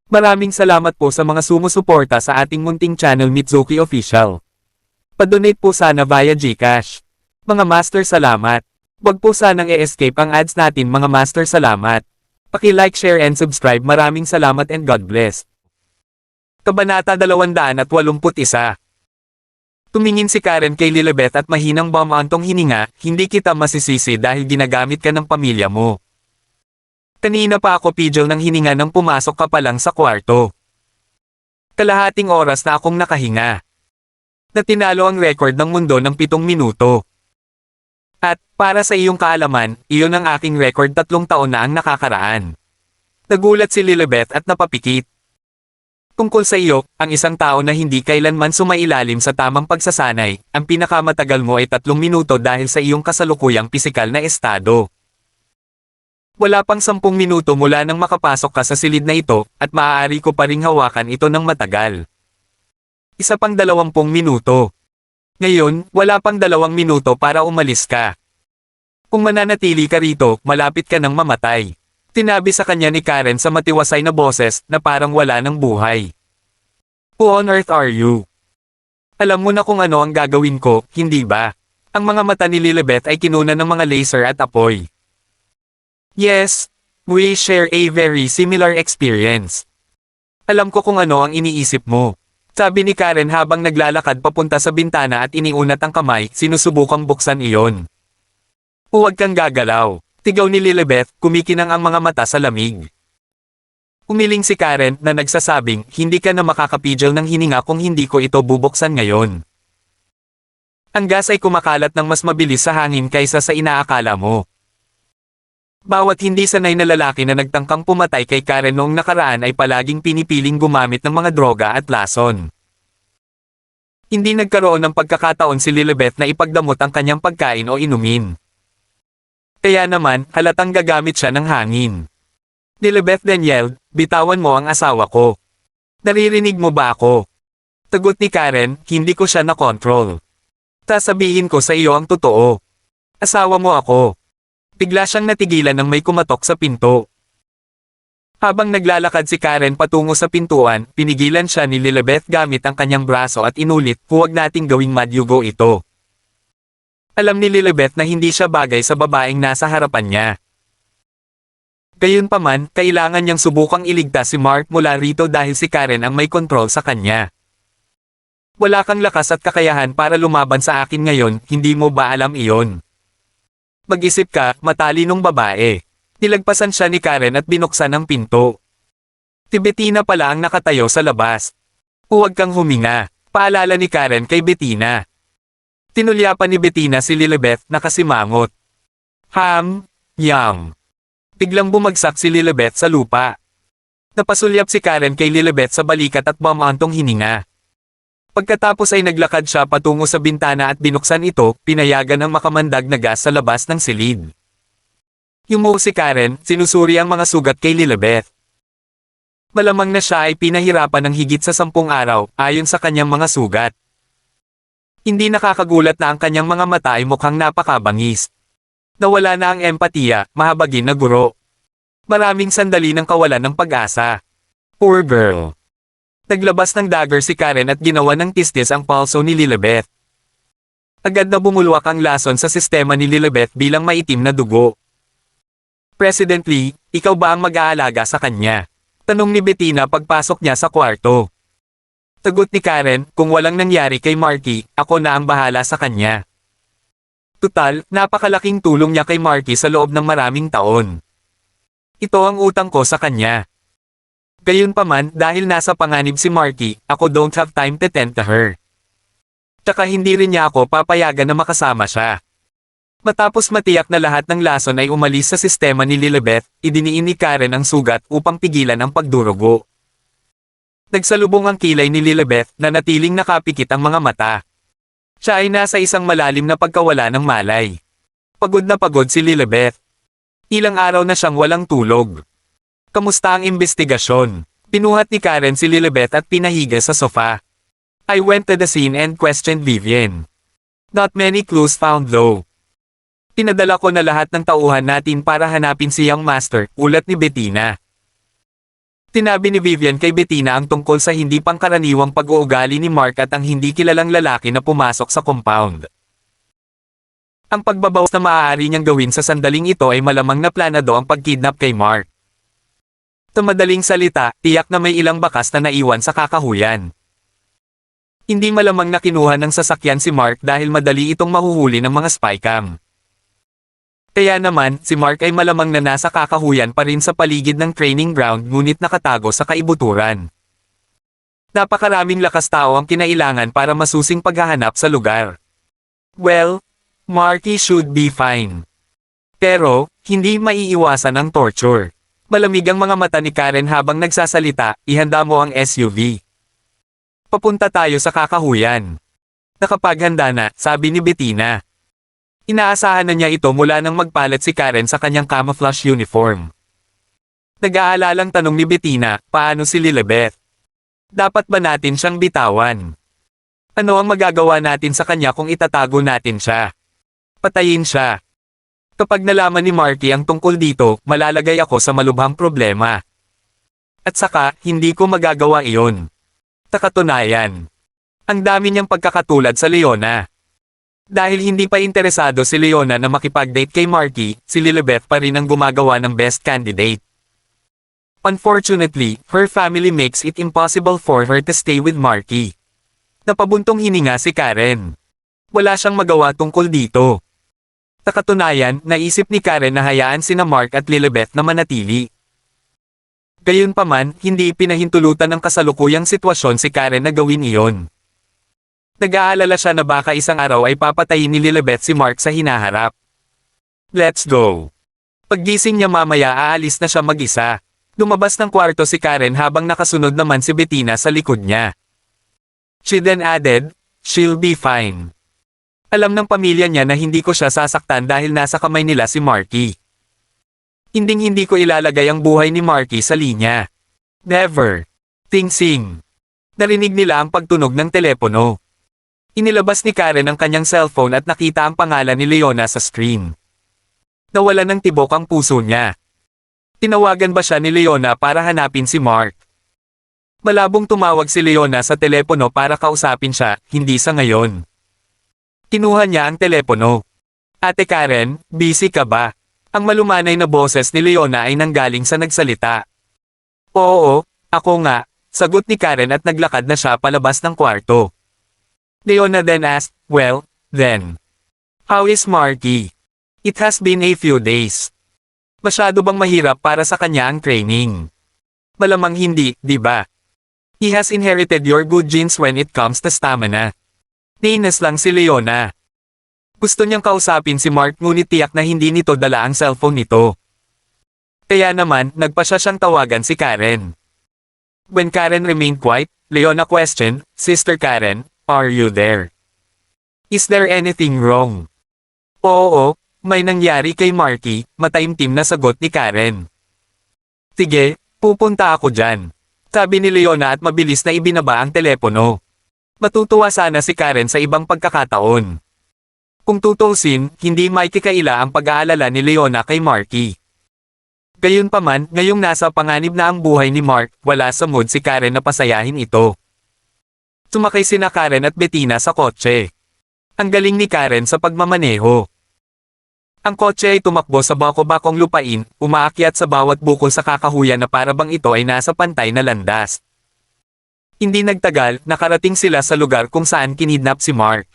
Maraming salamat po sa mga sumusuporta sa ating munting channel Mitsuki Official. Padonate po sana via GCash. Mga master, salamat. Huwag po sanang e-escape ang ads natin, mga master, salamat. Paki-like, share and subscribe. Maraming salamat and God bless. Kabanata 281. Tumingin si Karen kay Lilibet at mahinang bumantong hininga, hindi kita masisisi dahil ginagamit ka ng pamilya mo. Kanina pa ako pidgel ng hininga nang pumasok ka pa lang sa kwarto. Kalahating oras na akong nakahinga. Na tinalo ang record ng mundo ng 7 minuto. At, para sa iyong kaalaman, iyon ang aking record 3 taon na ang nakakaraan. Nagulat si Lilibet at napapikit. Tungkol sa iyo, ang isang tao na hindi kailanman sumailalim sa tamang pagsasanay, ang pinakamatagal mo ay 3 minuto dahil sa iyong kasalukuyang pisikal na estado. Wala pang 10 minuto mula nang makapasok ka sa silid na ito, at maaari ko pa ring hawakan ito ng matagal. Isa pang 20 minuto. Ngayon, wala pang 2 minuto para umalis ka. Kung mananatili ka rito, malapit ka nang mamatay. Tinabi sa kanya ni Karen sa matiwasay na boses na parang wala ng buhay. Who on earth are you? Alam mo na kung ano ang gagawin ko, hindi ba? Ang mga mata ni Lilibet ay kinuna ng mga laser at apoy. Yes, we share a very similar experience. Alam ko kung ano ang iniisip mo. Sabi ni Karen habang naglalakad papunta sa bintana at iniunat ang kamay, sinusubukang buksan iyon. Huwag kang gagalaw. Tigaw ni Lilibet, kumikinang ang mga mata sa lamig. Umiling si Karen na nagsasabing, hindi ka na makakapidgel ng hininga kung hindi ko ito bubuksan ngayon. Ang gas ay kumakalat ng mas mabilis sa hangin kaysa sa inaakala mo. Bawat hindi sanay na lalaki na nagtangkang pumatay kay Karen noong nakaraan ay palaging pinipiling gumamit ng mga droga at lason. Hindi nagkaroon ng pagkakataon si Lilibet na ipagdamot ang kanyang pagkain o inumin. Kaya naman, halatang gagamit siya ng hangin. Lilibet Daniel, bitawan mo ang asawa ko. Naririnig mo ba ako? Tagot ni Karen, hindi ko siya nakontrol. Sasabihin ko sa iyo ang totoo. Asawa mo ako. Bigla siyang natigilan nang may kumatok sa pinto. Habang naglalakad si Karen patungo sa pintuan, pinigilan siya ni Lilibet gamit ang kanyang braso at inulit, huwag nating gawing madyugo ito. Alam ni Lilibet na hindi siya bagay sa babaeng nasa harapan niya. Gayunpaman, kailangan niyang subukang iligtas si Mark mula rito dahil si Karen ang may kontrol sa kanya. Wala kang lakas at kakayahan para lumaban sa akin ngayon, hindi mo ba alam iyon? Mag-isip ka, matalinong babae. Nilagpasan siya ni Karen at binuksan ang pinto. Si Bettina pala ang nakatayo sa labas. Huwag kang huminga, paalala ni Karen kay Bettina. Tinulyapan ni Bettina si Lilibet na kasimangot. Yam. Biglang bumagsak si Lilibet sa lupa. Napasulyap si Karen kay Lilibet sa balikat at bumantong hininga. Pagkatapos ay naglakad siya patungo sa bintana at binuksan ito, pinayagan ng makamandag na gas sa labas ng silid. Yumuo si Karen, sinusuri ang mga sugat kay Lilibet. Malamang na siya ay pinahirapan ng higit sa 10 araw, ayon sa kanyang mga sugat. Hindi nakakagulat na ang kanyang mga mata ay mukhang napakabangis. Nawala na ang empatiya, mahabagin na guro. Maraming sandali ng kawalan ng pag-asa. Poor girl. Naglabas ng dagger si Karen at ginawa ng tistis ang pulso ni Lilibet. Agad na bumulwak ang lason sa sistema ni Lilibet bilang maitim na dugo. President Lee, ikaw ba ang mag-aalaga sa kanya? Tanong ni Bettina pagpasok niya sa kwarto. Tagot ni Karen, kung walang nangyari kay Marky, ako na ang bahala sa kanya. Tutal, napakalaking tulong niya kay Marky sa loob ng maraming taon. Ito ang utang ko sa kanya. Gayunpaman, dahil nasa panganib si Marky, ako don't have time to tend to her. Tsaka hindi rin niya ako papayagan na makasama siya. Matapos matiyak na lahat ng lason ay umalis sa sistema ni Lilibet, idiniin ni Karen ang sugat upang pigilan ang pagdurugo. Nagsalubong ang kilay ni Lilibet na natiling nakapikit ang mga mata. Siya ay nasa isang malalim na pagkawala ng malay. Pagod na pagod si Lilibet. Ilang araw na siyang walang tulog. Kamusta ang investigasyon? Pinuhat ni Karen si Lilibet at pinahiga sa sofa. I went to the scene and questioned Vivian. Not many clues found though. Pinadala ko na lahat ng tauhan natin para hanapin si Young Master, ulat ni Bettina. Sinabi ni Vivian kay Bettina ang tungkol sa hindi pangkaraniwang pag-uugali ni Mark at ang hindi kilalang lalaki na pumasok sa compound. Ang pagbabawas na maaari niyang gawin sa sandaling ito ay malamang na planado ang pagkidnap kay Mark. Sa madaling salita, tiyak na may ilang bakas na naiwan sa kakahuyan. Hindi malamang na kinuha ng sasakyan si Mark dahil madali itong mahuhuli ng mga spycam. Kaya naman, si Mark ay malamang na nasa kakahuyan pa rin sa paligid ng training ground ngunit nakatago sa kaibuturan. Napakaraming lakas tao ang kinailangan para masusing paghahanap sa lugar. Well, Marky should be fine. Pero, hindi maiiwasan ang torture. Malamig ang mga mata ni Karen habang nagsasalita, ihanda mo ang SUV. Papunta tayo sa kakahuyan. Nakapaghanda na, sabi ni Bettina. Inaasahan na niya ito mula nang magpalit si Karen sa kanyang camouflage uniform. Nag-aalalang tanong ni Bettina, paano si Lilibeth? Dapat ba natin siyang bitawan? Ano ang magagawa natin sa kanya kung itatago natin siya? Patayin siya. Kapag nalaman ni Marky ang tungkol dito, malalagay ako sa malubhang problema. At saka, hindi ko magagawa iyon. Sa katunayan, ang dami niyang pagkakatulad sa Leona. Dahil hindi pa interesado si Leona na makipag-date kay Marky, si Lilibeth pa rin ang gumagawa ng best candidate. Unfortunately, her family makes it impossible for her to stay with Marky. Napabuntong hininga si Karen. Wala siyang magawa tungkol dito. Sa katunayan, naisip ni Karen na hayaan sina Mark at Lilibeth na manatili. Gayunpaman, hindi pinahintulutan ng kasalukuyang sitwasyon si Karen na gawin iyon. Nag-aalala siya na baka isang araw ay papatayin ni Lilibeth si Mark sa hinaharap. Let's go. Paggising niya mamaya aalis na siya mag-isa. Lumabas ng kwarto si Karen habang nakasunod naman si Bettina sa likod niya. She then added, "She'll be fine." Alam ng pamilya niya na hindi ko siya sasaktan dahil nasa kamay nila si Marky. Hinding-hindi ko ilalagay ang buhay ni Marky sa linya. Never. Ting-sing. Narinig nila ang pagtunog ng telepono. Inilabas ni Karen ang kanyang cellphone at nakita ang pangalan ni Leona sa screen. Nawala ng tibok ang puso niya. Tinawagan ba siya ni Leona para hanapin si Mark? Malabong tumawag si Leona sa telepono para kausapin siya, hindi sa ngayon. Kinuha niya ang telepono. Ate Karen, busy ka ba? Ang malumanay na boses ni Leona ay nanggaling sa nagsalita. Oo, ako nga, sagot ni Karen at naglakad na siya palabas ng kwarto. Leona then asked, well, then. How is Marky? It has been a few days. Masyado bang mahirap para sa kanya ang training? Malamang hindi, di ba? He has inherited your good genes when it comes to stamina. Nainis lang si Leona. Gusto niyang kausapin si Mark ngunit tiyak na hindi nito dala ang cellphone nito. Kaya naman, nagpasya siyang tawagan si Karen. When Karen remained quiet, Leona questioned, Sister Karen, are you there? Is there anything wrong? Oo, may nangyari kay Marky, mataimtim na sagot ni Karen. Sige, pupunta ako dyan. Sabi ni Leona at mabilis na ibinaba ang telepono. Matutuwa sana si Karen sa ibang pagkakataon. Kung tutuusin, hindi maikikaila ang pag-aalala ni Leona kay Marky. Gayunpaman, ngayong nasa panganib na ang buhay ni Mark, wala sa mood si Karen na pasayahin ito. Sumakay sina Karen at Bettina sa kotse. Ang galing ni Karen sa pagmamaneho. Ang kotse ay tumakbo sa bako-bakong lupain, umaakyat sa bawat bukol sa kakahuyan na para bang ito ay nasa pantay na landas. Hindi nagtagal, nakarating sila sa lugar kung saan kinidnap si Mark.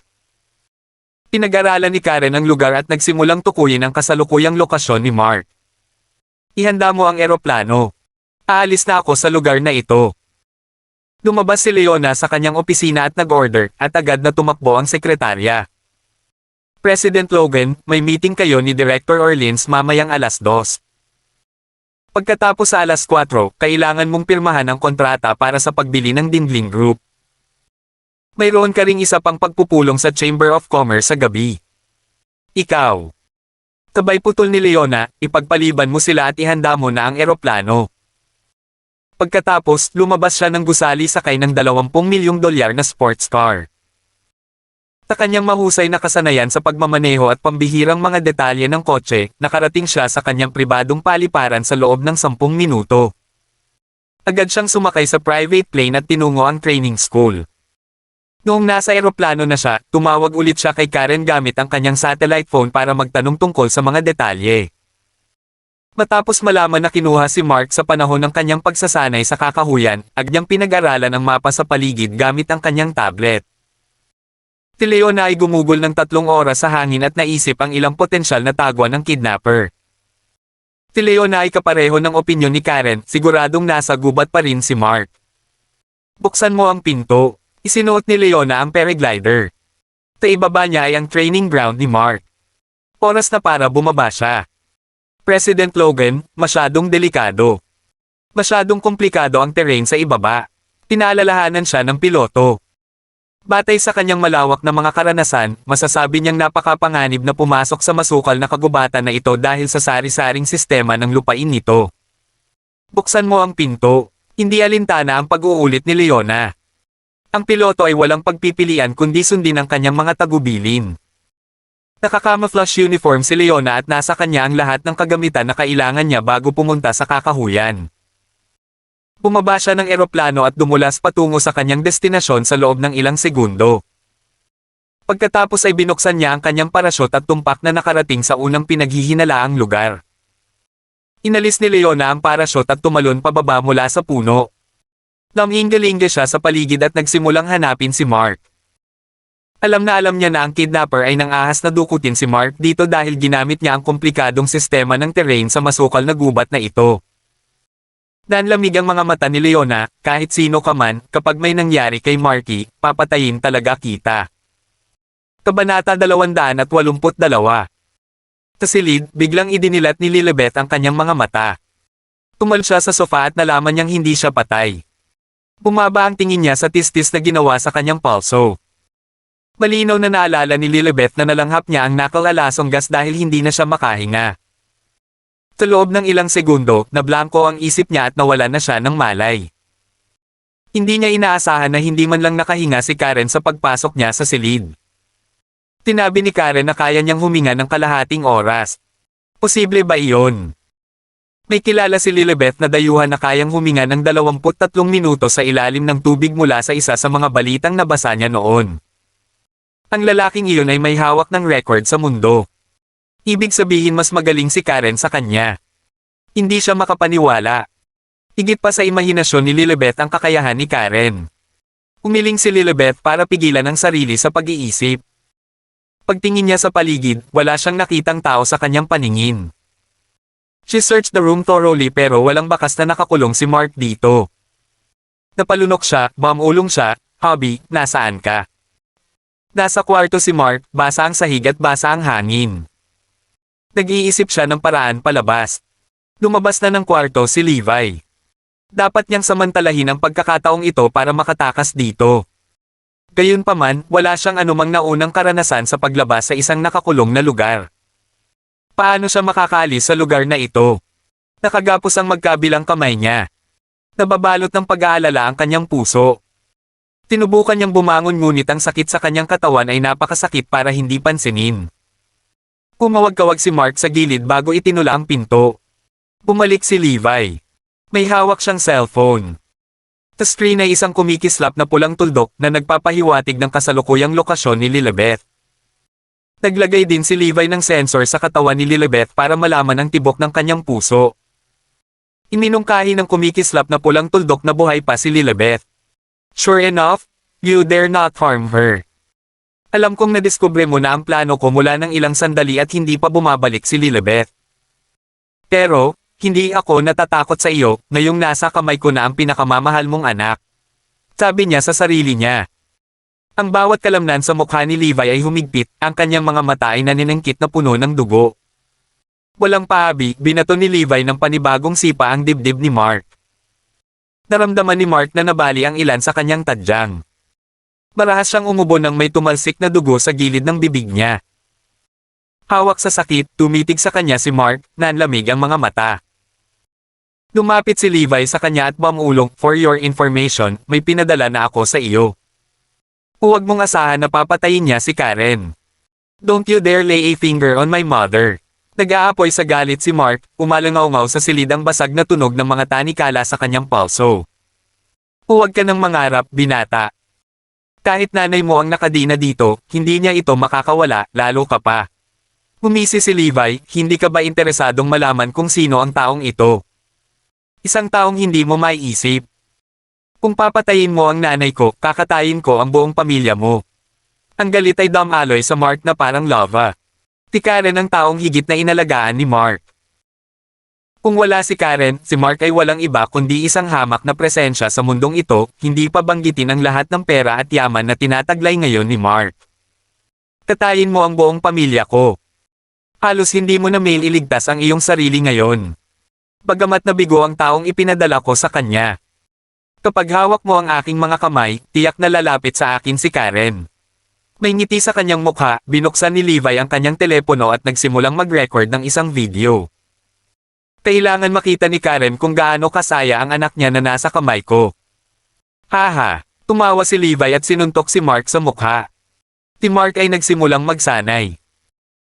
Pinag-aralan ni Karen ang lugar at nagsimulang tukuyin ang kasalukuyang lokasyon ni Mark. Ihanda mo ang eroplano. Aalis na ako sa lugar na ito. Lumabas si Leona sa kanyang opisina at nag-order, at agad na tumakbo ang sekretarya. President Logan, may meeting kayo ni Director Orleans mamayang 2:00. Pagkatapos sa 4:00, kailangan mong pirmahan ang kontrata para sa pagbili ng Dingling Group. Mayroon ka ring isa pang pagpupulong sa Chamber of Commerce sa gabi. Ikaw. Sabay putol ni Leona, ipagpaliban mo sila at ihanda mo na ang eroplano. Pagkatapos, lumabas siya ng gusali sakay ng $20 milyong na sports car. Sa kanyang mahusay na kasanayan sa pagmamaneho at pambihirang mga detalye ng kotse, nakarating siya sa kanyang pribadong paliparan sa loob ng 10 minuto. Agad siyang sumakay sa private plane at tinungo ang training school. Noong nasa eroplano na siya, tumawag ulit siya kay Karen gamit ang kanyang satellite phone para magtanong tungkol sa mga detalye. Matapos malaman na kinuha si Mark sa panahon ng kanyang pagsasanay sa kakahuyan, agad pinag-aralan ang mapa sa paligid gamit ang kanyang tablet. Si Leona ay gumugol ng 3 oras sa hangin at naisip ang ilang potensyal na tagwan ng kidnapper. Si Leona ay kapareho ng opinyon ni Karen, siguradong nasa gubat pa rin si Mark. Buksan mo ang pinto. Isinuot ni Leona ang paraglider. Sa ibaba niya ay ang training ground ni Mark. Oras na para bumaba siya. President Logan, masyadong delikado. Masyadong komplikado ang terrain sa ibaba. Pinaalalahanan siya ng piloto. Batay sa kanyang malawak na mga karanasan, masasabi niyang napakapanganib na pumasok sa masukal na kagubatan na ito dahil sa sari-saring sistema ng lupain nito. Buksan mo ang pinto. Hindi alintana ang pag-uulit ni Leona. Ang piloto ay walang pagpipilian kundi sundin ang kanyang mga tagubilin. Nakaka-camouflage uniform si Leona at nasa kanya ang lahat ng kagamitan na kailangan niya bago pumunta sa kakahuyan. Bumaba siya ng eroplano at dumulas patungo sa kanyang destinasyon sa loob ng ilang segundo. Pagkatapos ay binuksan niya ang kanyang parachute at tumpak na nakarating sa unang pinaghihinalaang lugar. Inalis ni Leona ang parachute at tumalon pababa mula sa puno. Lamingga-lingga siya sa paligid at nagsimulang hanapin si Mark. Alam niya na ang kidnapper ay nang-ahas na dukutin si Mark dito dahil ginamit niya ang komplikadong sistema ng terrain sa masukal na gubat na ito. Nanlamig ang mga mata ni Leona, kahit sino ka man, kapag may nangyari kay Marky, papatayin talaga kita. Kabanata 282. Sa silid, biglang idinilat ni Lilibet ang kanyang mga mata. Tumal siya sa sofa at nalaman niyang hindi siya patay. Bumaba ang tingin niya sa tistis na ginawa sa kanyang pulso. Malinaw na naalala ni Lilibet na nalanghap niya ang nakalalasong gas dahil hindi na siya makahinga. Sa loob ng ilang segundo, nablangko ang isip niya at nawalan na siya ng malay. Hindi niya inaasahan na hindi man lang nakahinga si Karen sa pagpasok niya sa silid. Tinabi ni Karen na kaya niyang huminga ng kalahating oras. Posible ba iyon? May kilala si Lilibet na dayuhan na kayang huminga ng 23 minuto sa ilalim ng tubig mula sa isa sa mga balitang nabasa niya noon. Ang lalaking iyon ay may hawak ng record sa mundo. Ibig sabihin mas magaling si Karen sa kanya. Hindi siya makapaniwala. Higit pa sa imahinasyon ni Lilibet ang kakayahan ni Karen. Umiling si Lilibet para pigilan ang sarili sa pag-iisip. Pagtingin niya sa paligid, wala siyang nakitang tao sa kanyang paningin. She searched the room thoroughly pero walang bakas na nakakulong si Mark dito. Napalunok siya, bumulong siya, "Hobby, nasaan ka?" Nasa kwarto si Mark, basa ang sahig at basa ang hangin. Nag-iisip siya ng paraan palabas. Lumabas na ng kwarto si Levi. Dapat niyang samantalahin ang pagkakataong ito para makatakas dito. Gayunpaman, wala siyang anumang naunang karanasan sa paglabas sa isang nakakulong na lugar. Paano siya makakaalis sa lugar na ito? Nakagapos ang magkabilang kamay niya. Nababalot ng pag-aalala ang kanyang puso. Tinubukan niyang bumangon ngunit ang sakit sa kanyang katawan ay napakasakit para hindi pansinin. Pumawag-kawag si Mark sa gilid bago itinula ang pinto. Bumalik si Levi. May hawak siyang cellphone. Sa screen ay isang kumikislap na pulang tuldok na nagpapahiwatig ng kasalukuyang lokasyon ni Lilibet. Naglagay din si Levi ng sensor sa katawan ni Lilibet para malaman ang tibok ng kanyang puso. Iminungkahi ng kumikislap na pulang tuldok na buhay pa si Lilibet. Sure enough, you dare not harm her. Alam kong nadiskubre mo na ang plano ko mula ng ilang sandali at hindi pa bumabalik si Lilibet. Pero, hindi ako natatakot sa iyo, ngayong nasa kamay ko na ang pinakamamahal mong anak. Sabi niya sa sarili niya. Ang bawat kalamnan sa mukha ni Levi ay humigpit, ang kanyang mga mata ay naninangkit na puno ng dugo. Walang paabi, binato ni Levi ng panibagong sipa ang dibdib ni Mark. Naramdaman ni Mark na nabali ang ilan sa kanyang tadyang. Marahas siyang umubo nang may tumalsik na dugo sa gilid ng bibig niya. Hawak sa sakit, tumitig sa kanya si Mark, nanlamig ang mga mata. Lumapit si Levi sa kanya at bumulong, "For your information, may pinadala na ako sa iyo. Huwag mong asahan na papatayin niya si Karen. Don't you dare lay a finger on my mother." Nag-aapoy sa galit si Mark, umalangaw-ngaw sa silid ang basag na tunog ng mga tanikala sa kanyang palso. Huwag ka nang mangarap, binata. Kahit nanay mo ang nakadina dito, hindi niya ito makakawala, lalo ka pa. Humisi si Levi, hindi ka ba interesadong malaman kung sino ang taong ito? Isang taong hindi mo maiisip. Kung papatayin mo ang nanay ko, kakatayin ko ang buong pamilya mo. Ang galit ay dumaloy sa Mark na parang lava. Si Karen ang taong higit na inalagaan ni Mark. Kung wala si Karen, si Mark ay walang iba kundi isang hamak na presensya sa mundong ito, hindi pa banggitin ang lahat ng pera at yaman na tinataglay ngayon ni Mark. Katayin mo ang buong pamilya ko. Halos hindi mo na mailigtas ang iyong sarili ngayon. Bagamat nabigo ang taong ipinadala ko sa kanya. Kapag hawak mo ang aking mga kamay, tiyak na lalapit sa akin si Karen. May ngiti sa kanyang mukha, binuksan ni Levi ang kanyang telepono at nagsimulang mag-record ng isang video. Kailangan makita ni Karen kung gaano kasaya ang anak niya na nasa kamay ko. Haha, tumawa si Levi at sinuntok si Mark sa mukha. Si Mark ay nagsimulang magsanay.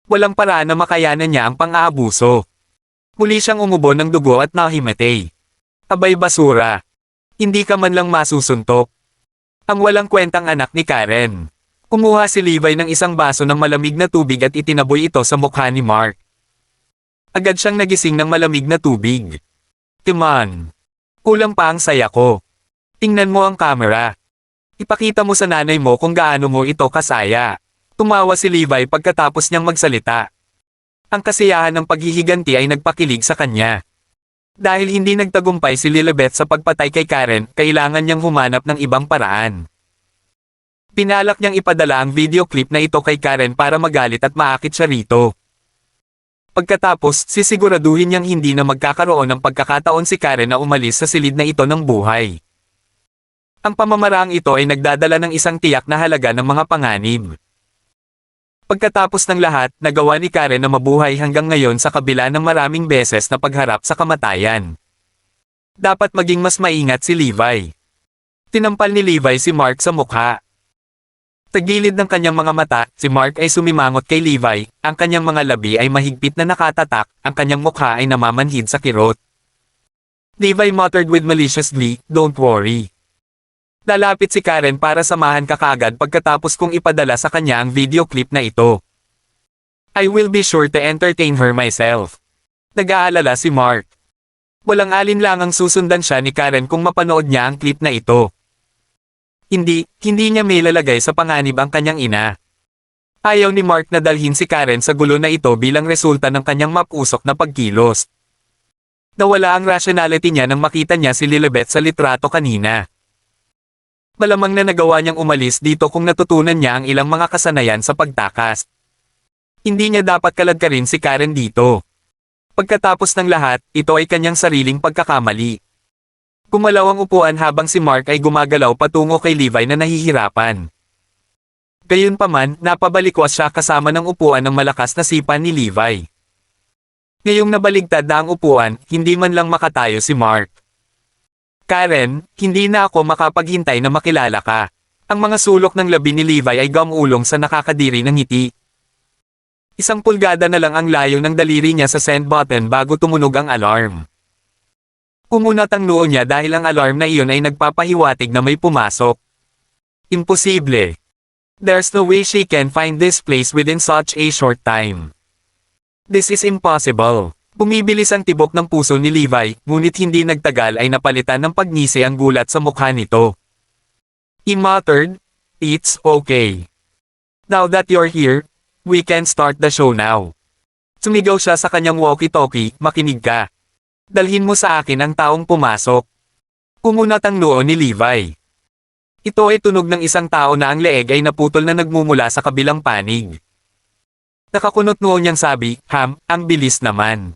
Walang paraan na makayanan niya ang pang-aabuso. Muli siyang umubo ng dugo at nahimatay. Abay basura. Hindi ka man lang masusuntok. Ang walang kwentang anak ni Karen. Kumuha si Levi ng isang baso ng malamig na tubig at itinaboy ito sa mukha ni Mark. Agad siyang nagising ng malamig na tubig. Timan. Kulang pa ang saya ko. Tingnan mo ang camera. Ipakita mo sa nanay mo kung gaano mo ito kasaya. Tumawa si Levi pagkatapos niyang magsalita. Ang kasiyahan ng paghihiganti ay nagpakilig sa kanya. Dahil hindi nagtagumpay si Lilibet sa pagpatay kay Karen, kailangan niyang humanap ng ibang paraan. Pinalak niyang ipadala ang video clip na ito kay Karen para magalit at maakit siya rito. Pagkatapos, sisiguraduhin niyang hindi na magkakaroon ng pagkakataon si Karen na umalis sa silid na ito ng buhay. Ang pamamaraang ito ay nagdadala ng isang tiyak na halaga ng mga panganib. Pagkatapos ng lahat, nagawa ni Karen na mabuhay hanggang ngayon sa kabila ng maraming beses na pagharap sa kamatayan. Dapat maging mas maingat si Levi. Tinampal ni Levi si Mark sa mukha. Sa gilid ng kanyang mga mata, si Mark ay sumimangot kay Levi, ang kanyang mga labi ay mahigpit na nakatatak, ang kanyang mukha ay namamanhid sa kirot. Levi muttered with malicious glee, "Don't worry." Lalapit si Karen para samahan ka kaagad pagkatapos kong ipadala sa kanya ang video clip na ito. I will be sure to entertain her myself. Nag-aalala si Mark. Walang alinlangang susundan siya ni Karen kung mapanood niya ang clip na ito. Hindi niya may lalagay sa panganib ang kanyang ina. Ayaw ni Mark na dalhin si Karen sa gulo na ito bilang resulta ng kanyang mapusok na pagkilos. Nawala ang rationality niya nang makita niya si Lilibet sa litrato kanina. Malamang na nagawa niyang umalis dito kung natutunan niya ang ilang mga kasanayan sa pagtakas. Hindi niya dapat kaladkarin si Karen dito. Pagkatapos ng lahat, ito ay kanyang sariling pagkakamali. Gumalaw ang upuan habang si Mark ay gumagalaw patungo kay Levi na nahihirapan. Gayunpaman, napabalikwas siya kasama ng upuan ng malakas na sipa ni Levi. Ngayong nabaligtad na ang upuan, hindi man lang makatayo si Mark. Karen, hindi na ako makapaghintay na makilala ka. Ang mga sulok ng labi ni Levi ay gumulong sa nakakadiri ng ngiti. 1 pulgada na lang ang layo ng daliri niya sa send button bago tumunog ang alarm. Umunat ang noo niya dahil ang alarm na iyon ay nagpapahiwatig na may pumasok. Imposible. There's no way she can find this place within such a short time. This is impossible. Bumibilis ang tibok ng puso ni Levi, ngunit hindi nagtagal ay napalitan ng pagngisi ang gulat sa mukha nito. He muttered, "It's okay. Now that you're here, we can start the show now." Sumigaw siya sa kanyang walkie-talkie, "Makinig ka. Dalhin mo sa akin ang taong pumasok." Umunat ang noo ni Levi. Ito ay tunog ng isang tao na ang leeg ay naputol na nagmumula sa kabilang panig. Nakakunot noo niyang sabi, ang bilis naman."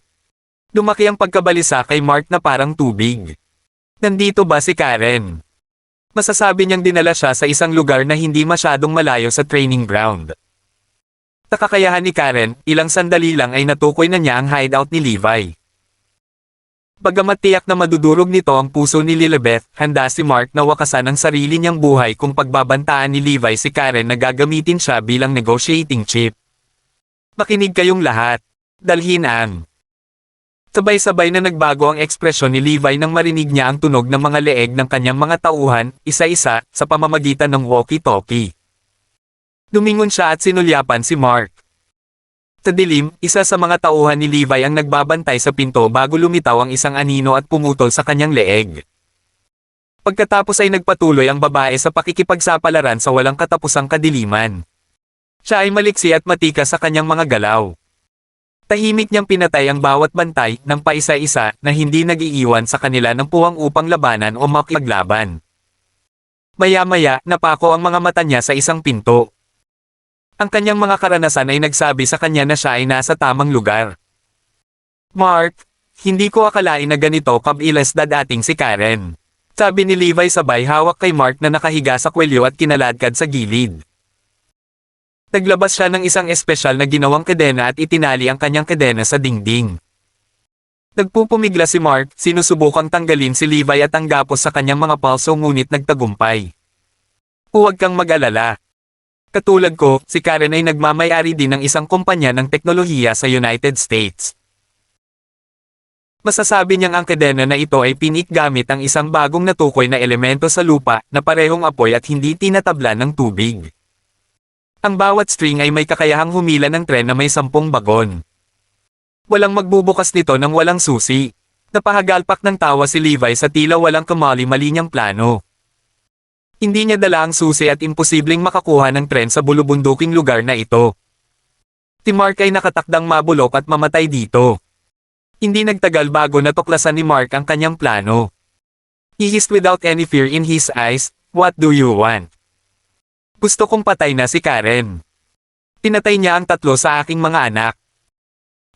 Lumaki ang pagkabalisa kay Mark na parang tubig. Nandito ba si Karen? Masasabi niyang dinala siya sa isang lugar na hindi masyadong malayo sa training ground. Nakakayahan ni Karen, ilang sandali lang ay natukoy na niya ang hideout ni Levi. Bagamat tiyak na madudurog nito ang puso ni Lilibet, handa si Mark na wakasan ang sarili niyang buhay kung pagbabantaan ni Levi si Karen na gagamitin siya bilang negotiating chip. Makinig kayong lahat. Dalhin ang. Sabay-sabay na nagbago ang ekspresyon ni Levi nang marinig niya ang tunog ng mga leeg ng kanyang mga tauhan, isa-isa, sa pamamagitan ng walkie-talkie. Lumingon siya at sinulyapan si Mark. Sa dilim, isa sa mga tauhan ni Levi ang nagbabantay sa pinto bago lumitaw ang isang anino at pumutol sa kanyang leeg. Pagkatapos ay nagpatuloy ang babae sa pakikipagsapalaran sa walang katapusang kadiliman. Siya ay maliksi at matikas sa kanyang mga galaw. Tahimik niyang pinatay ang bawat bantay ng paisa-isa na hindi nag-iiwan sa kanila ng puwang upang labanan o makipaglaban. Maya-maya, napako ang mga mata niya sa isang pinto. Ang kanyang mga karanasan ay nagsabi sa kanya na siya ay nasa tamang lugar. Mark, hindi ko akalain na ganito kabilis dadating si Karen. Sabi ni Levi sabay hawak kay Mark na nakahiga sa kwelyo at kinaladkad sa gilid. Naglabas siya ng isang espesyal na ginawang kadena at itinali ang kanyang kadena sa dingding. Nagpupumigla si Mark, sinusubukang tanggalin si Levi at ang gapos sa kanyang mga palso ngunit nagtagumpay. Huwag kang mag-alala. Katulad ko, si Karen ay nagmamayari din ng isang kumpanya ng teknolohiya sa United States. Masasabi niyang ang kadena na ito ay pinik gamit ang isang bagong natukoy na elemento sa lupa na parehong apoy at hindi tinatablan ng tubig. Ang bawat string ay may kakayahang humila ng tren na may 10 bagon. Walang magbubukas nito ng walang susi. Napahagalpak ng tawa si Levi sa tila walang kamali-mali niyang plano. Hindi niya dala ang susi at imposibleng makakuha ng tren sa bulubunduking lugar na ito. Si Mark ay nakatakdang mabulok at mamatay dito. Hindi nagtagal bago natuklasan ni Mark ang kanyang plano. He hissed without any fear in his eyes, "What do you want?" Gusto kong patay na si Karen. Pinatay niya ang 3 sa aking mga anak.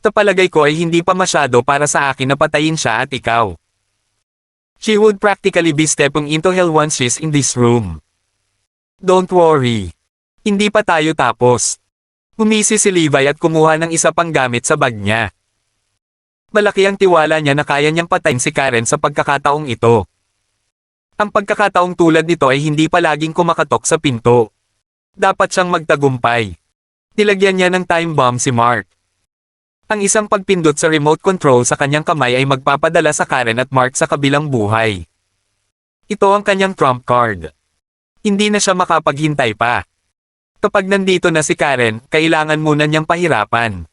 Sa palagay ko ay hindi pa masyado para sa akin na patayin siya at ikaw. She would practically be stepping into hell once she's in this room. Don't worry. Hindi pa tayo tapos. Humisi si Levi at kumuha ng isa pang gamit sa bag niya. Malaki ang tiwala niya na kaya niyang patayin si Karen sa pagkakataong ito. Ang pagkakataong tulad nito ay hindi palaging kumakatok sa pinto. Dapat siyang magtagumpay. Nilagyan niya ng time bomb si Mark. Ang isang pagpindot sa remote control sa kanyang kamay ay magpapadala sa Karen at Mark sa kabilang buhay. Ito ang kanyang trump card. Hindi na siya makapaghintay pa. Kapag nandito na si Karen, kailangan muna niyang pahirapan.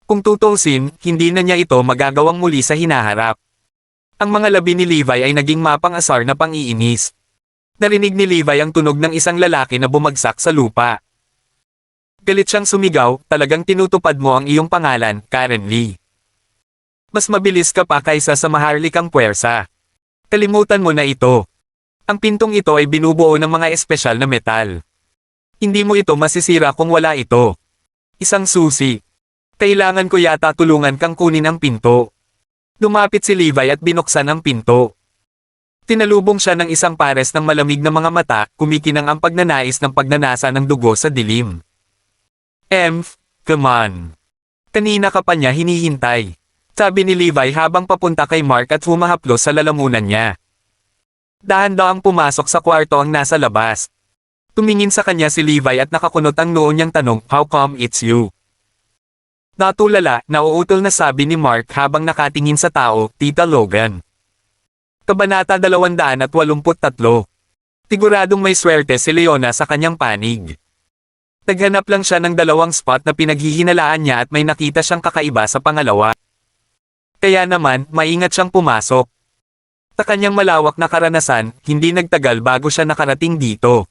Kung tutusin, hindi na niya ito magagawang muli sa hinaharap. Ang mga labi ni Levi ay naging mapang-asar na pang-iinis. Narinig ni Levi ang tunog ng isang lalaki na bumagsak sa lupa. Galit siyang sumigaw, "Talagang tinutupad mo ang iyong pangalan, Karen Lee. Mas mabilis ka pa kaysa sa maharlikang puwersa. Kalimutan mo na ito. Ang pintong ito ay binubuo ng mga espesyal na metal. Hindi mo ito masisira kung wala ito. Isang susi. Kailangan ko yata tulungan kang kunin ang pinto." Lumapit si Levi at binuksan ang pinto. Tinalubong siya ng isang pares ng malamig na mga mata, kumikinang ang pagnanais ng pagnanasa ng dugo sa dilim. Come on. Kanina ka pa niya hinihintay. Sabi ni Levi habang papunta kay Mark at humahaplos sa lalamunan niya. Dahan-dahang pumasok sa kwarto ang nasa labas. Tumingin sa kanya si Levi at nakakunot ang noo niyang tanong, "How come it's you?" Natulala, nauutol na sabi ni Mark habang nakatingin sa tao, "Tita Logan." Kabanata 283. Siguradong may swerte si Leona sa kanyang panig. Naghanap lang siya ng 2 spot na pinaghihinalaan niya at may nakita siyang kakaiba sa pangalawa. Kaya naman, maingat siyang pumasok. Sa kanyang malawak na karanasan, hindi nagtagal bago siya nakarating dito.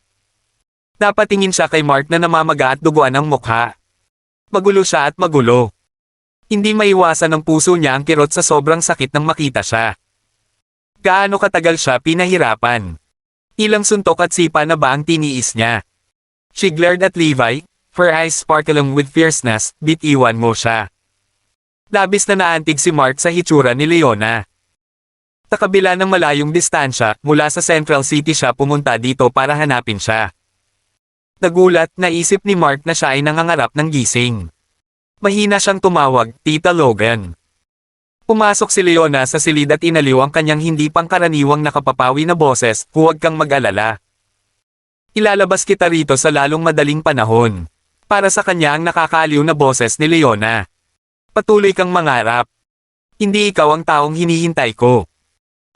Napatingin siya kay Mark na namamaga at duguan ang mukha. Magulo siya at magulo. Hindi maiwasan ng puso niya ang kirot sa sobrang sakit nang makita siya. Gaano katagal siya pinahirapan? Ilang suntok at sipa na ba ang tiniis niya? She glared at Levi, her eyes sparkling with fierceness, "Bitiwan mo siya." Labis na naantig si Mark sa hitsura ni Leona. Sa kabila ng malayong distansya, mula sa Central City siya pumunta dito para hanapin siya. Nagulat, naisip ni Mark na siya ay nangangarap ng gising. Mahina siyang tumawag, "Tita Logan." Pumasok si Leona sa silid at inaliw ang kanyang hindi pangkaraniwang nakapapawi na boses, "Huwag kang mag-alala. Ilalabas kita rito sa lalong madaling panahon." Para sa kanya ang nakakaaliw na boses ni Leona. Patuloy kang mangarap. Hindi ikaw ang taong hinihintay ko.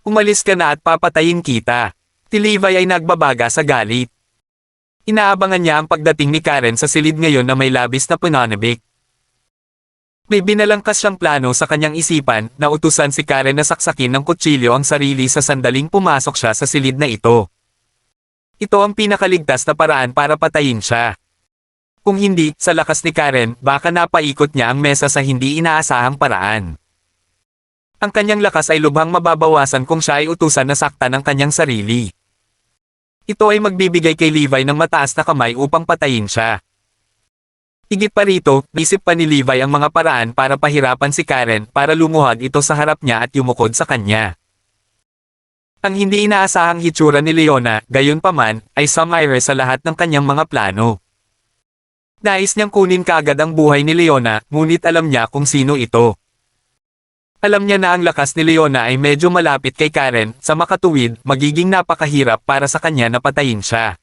Umalis ka na at papatayin kita. Si Levi ay nagbabaga sa galit. Inaabangan niya ang pagdating ni Karen sa silid ngayon na may labis na pananabik. May binalangkas siyang plano sa kanyang isipan na utusan si Karen na saksakin ng kutsilyo ang sarili sa sandaling pumasok siya sa silid na ito. Ito ang pinakaligtas na paraan para patayin siya. Kung hindi, sa lakas ni Karen, baka napaikot niya ang mesa sa hindi inaasahang paraan. Ang kanyang lakas ay lubhang mababawasan kung siya ay utusan na saktan ng kanyang sarili. Ito ay magbibigay kay Levi ng mataas na kamay upang patayin siya. Higit pa rito, isip pa ni Levi ang mga paraan para pahirapan si Karen para lumuhad ito sa harap niya at yumukod sa kanya. Ang hindi inaasahang hitsura ni Leona, gayunpaman, ay sumire sa lahat ng kanyang mga plano. Nais niyang kunin kaagad ang buhay ni Leona, ngunit alam niya kung sino ito. Alam niya na ang lakas ni Leona ay medyo malapit kay Karen, sa makatuwid, magiging napakahirap para sa kanya na patayin siya.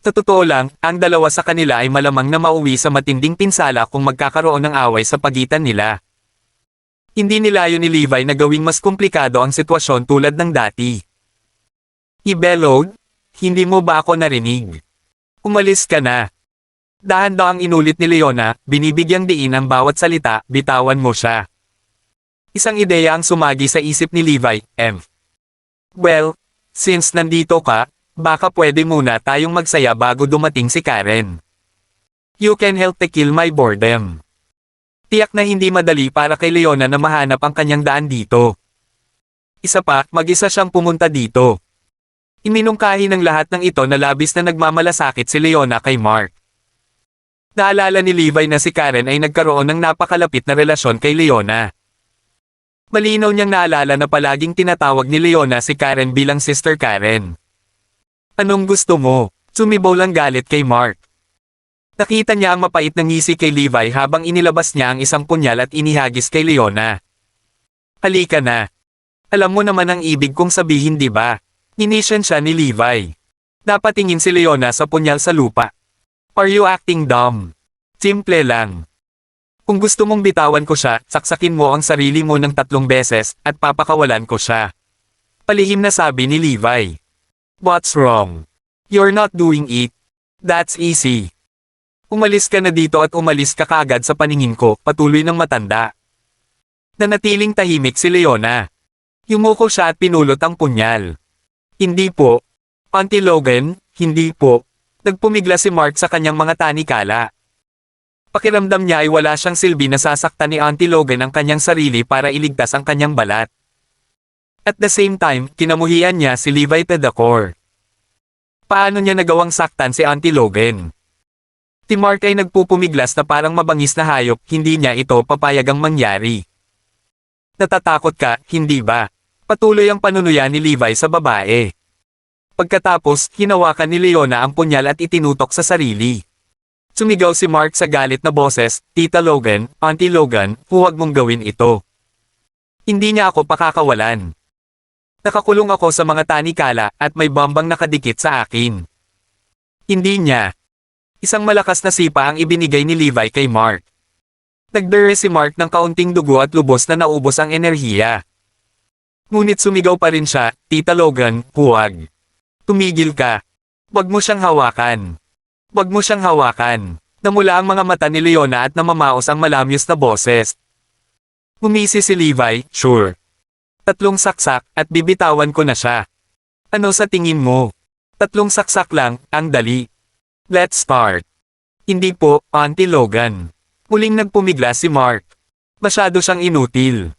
Sa totoo lang, ang dalawa sa kanila ay malamang na mauwi sa matinding pinsala kung magkakaroon ng away sa pagitan nila. Hindi nilayo ni Levi na gawing mas komplikado ang sitwasyon tulad ng dati. He bellowed, "Hindi mo ba ako narinig? Umalis ka na." Dahan-dahang inulit ni Leona, binibigyang diin ang bawat salita, bitawan mo siya. Isang ideya ang sumagi sa isip ni Levi, Well, since nandito ka, baka pwede muna tayong magsaya bago dumating si Karen. You can help to kill my boredom. Tiyak na hindi madali para kay Leona na mahanap ang kanyang daan dito. Isa pa, mag-isa siyang pumunta dito. Iminungkahi ng lahat ng ito na labis na nagmamalasakit si Leona kay Mark. Naalala ni Levi na si Karen ay nagkaroon ng napakalapit na relasyon kay Leona. Malinaw niyang naalala na palaging tinatawag ni Leona si Karen bilang Sister Karen. Anong gusto mo? Sumibaw lang galit kay Mark. Nakita niya ang mapait na ngisi kay Levi habang inilabas niya ang isang punyal at inihagis kay Leona. Halika na. Alam mo naman ang ibig kong sabihin, di ba? Inisyan siya ni Levi. Napatingin si Leona sa punyal sa lupa. Are you acting dumb? Simple lang. Kung gusto mong bitawan ko siya, saksakin mo ang sarili mo ng 3 beses, at papakawalan ko siya. Palihim na sabi ni Levi. What's wrong? You're not doing it. That's easy. Umalis ka na dito at umalis ka kaagad sa paningin ko, patuloy ng matanda. Nanatiling tahimik si Leona. Yumuko siya at pinulot ang punyal. Hindi po. Auntie Logan, hindi po. Nagpumigla si Mark sa kanyang mga tanikala. Pakiramdam niya ay wala siyang silbi na sasaktan ni Auntie Logan ang kanyang sarili para iligtas ang kanyang balat. At the same time, kinamuhian niya si Levi to the core. Paano niya nagawang saktan si Auntie Logan? Si Mark ay nagpupumiglas na parang mabangis na hayop, hindi niya ito papayagang mangyari. Natatakot ka, hindi ba? Patuloy ang panunuya ni Levi sa babae. Pagkatapos, hinawakan ni Leona ang punyal at itinutok sa sarili. Sumigaw si Mark sa galit na boses, Tita Logan, Auntie Logan, huwag mong gawin ito. Hindi niya ako pakakawalan. Nakakulong ako sa mga tanikala at may bombang nakadikit sa akin. Hindi niya. Isang malakas na sipa ang ibinigay ni Levi kay Mark. Nagdere si Mark ng kaunting dugo at lubos na naubos ang enerhiya. Ngunit sumigaw pa rin siya, Tita Logan, huwag. Tumigil ka. Huwag mo siyang hawakan. Huwag mo siyang hawakan. Namula ang mga mata ni Leona at namamaos ang malamyos na boses. Umisi si Levi, sure. 3 saksak, at bibitawan ko na siya. Ano sa tingin mo? 3 saksak lang, ang dali. Let's start. Hindi po, Auntie Logan. Muling nagpumigla si Mark. Masyado siyang inutil.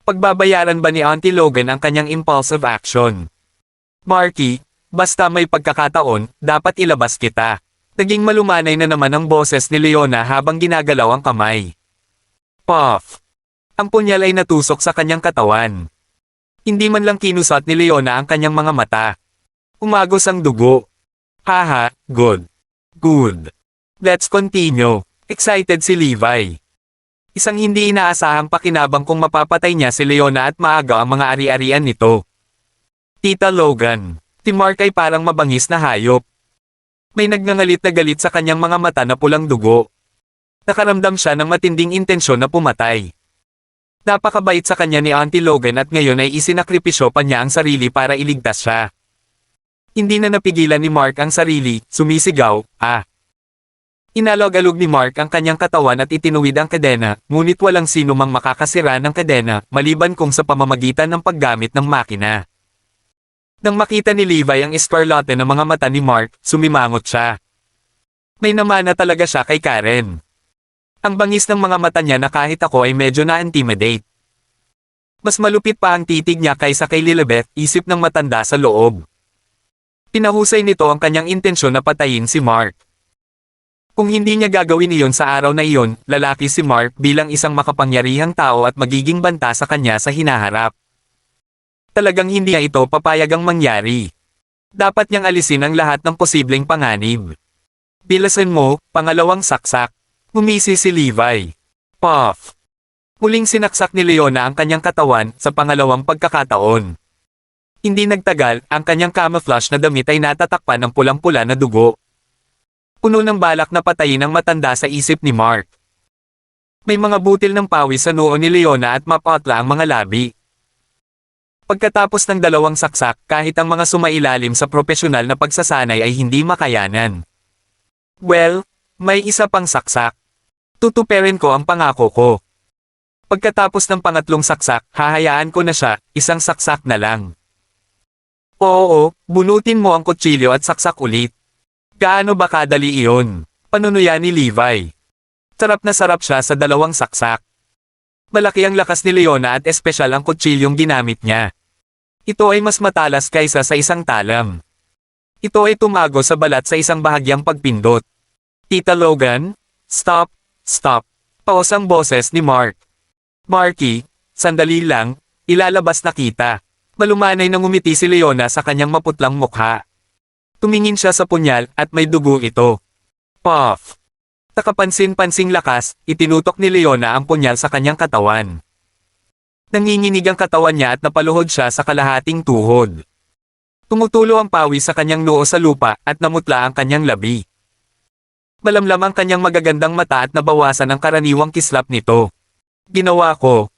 Pagbabayaran ba ni Auntie Logan ang kanyang impulsive action? Marky, basta may pagkakataon, dapat ilabas kita. Naging malumanay na naman ang boses ni Leona habang ginagalaw ang kamay. Puff! Ang punyal ay natusok sa kanyang katawan. Hindi man lang kinusat ni Leona ang kanyang mga mata. Umagos ang dugo. Haha, good. Good. Let's continue. Excited si Levi. Isang hindi inaasahang pakinabang kung mapapatay niya si Leona at maaga ang mga ari-arian nito. Tita Logan, si Mark ay parang mabangis na hayop. May nagngangalit na galit sa kanyang mga mata na pulang dugo. Nakaramdam siya ng matinding intensyon na pumatay. Napakabait sa kanya ni Auntie Logan at ngayon ay isinakripisyo pa niya ang sarili para iligtas siya. Hindi na napigilan ni Mark ang sarili, sumisigaw, ah. Inalog-alog ni Mark ang kanyang katawan at itinuwid ang kadena, ngunit walang sino mang makakasira ng kadena, maliban kung sa pamamagitan ng paggamit ng makina. Nang makita ni Levi ang eskarlate ng mga mata ni Mark, sumimangot siya. May namana talaga siya kay Karen. Ang bangis ng mga mata niya na kahit ako ay medyo na-intimidate. Mas malupit pa ang titig niya kaysa kay Lilibet, isip ng matanda sa loob. Pinahusay nito ang kanyang intensyon na patayin si Mark. Kung hindi niya gagawin iyon sa araw na iyon, lalaki si Mark bilang isang makapangyarihang tao at magiging banta sa kanya sa hinaharap. Talagang hindi niya ito papayagang mangyari. Dapat niyang alisin ang lahat ng posibleng panganib. Bilasan mo, pangalawang saksak. Humisi si Levi. Puff. Muling sinaksak ni Leona ang kanyang katawan sa pangalawang pagkakataon. Hindi nagtagal, ang kanyang camouflage na damit ay natatakpan ng pulang-pula na dugo. Puno ng balak na patayin ang matanda sa isip ni Mark. May mga butil ng pawis sa noo ni Leona at mapatla ang mga labi. Pagkatapos ng dalawang saksak, kahit ang mga sumailalim sa propesyonal na pagsasanay ay hindi makayanan. Well, may isa pang saksak. Tutuperin ko ang pangako ko. Pagkatapos ng pangatlong saksak, hahayaan ko na siya, isang saksak na lang. Oo, bunutin mo ang kutsilyo at saksak ulit. Gaano ba kadali iyon? Panunuya ni Levi. Sarap na sarap siya sa dalawang saksak. Malaki ang lakas ni Leona at espesyal ang kutsilyong ginamit niya. Ito ay mas matalas kaysa sa isang talam. Ito ay tumago sa balat sa isang bahagyang pagpindot. Tita Logan? Stop! Stop! Paos ang boses ni Mark. Marky, sandali lang, ilalabas na kita. Malumanay nang umiti si Leona sa kanyang maputlang mukha. Tumingin siya sa punyal at may dugo ito. Puff! Nakapansin-pansing lakas, itinutok ni Leona ang punyal sa kanyang katawan. Nanginginig ang katawan niya at napaluhod siya sa kalahating tuhod. Tumutulo ang pawis sa kanyang noo sa lupa at namutla ang kanyang labi. Malamlam ang kanyang magagandang mata at nabawasan ang karaniwang kislap nito. Ginawa ko.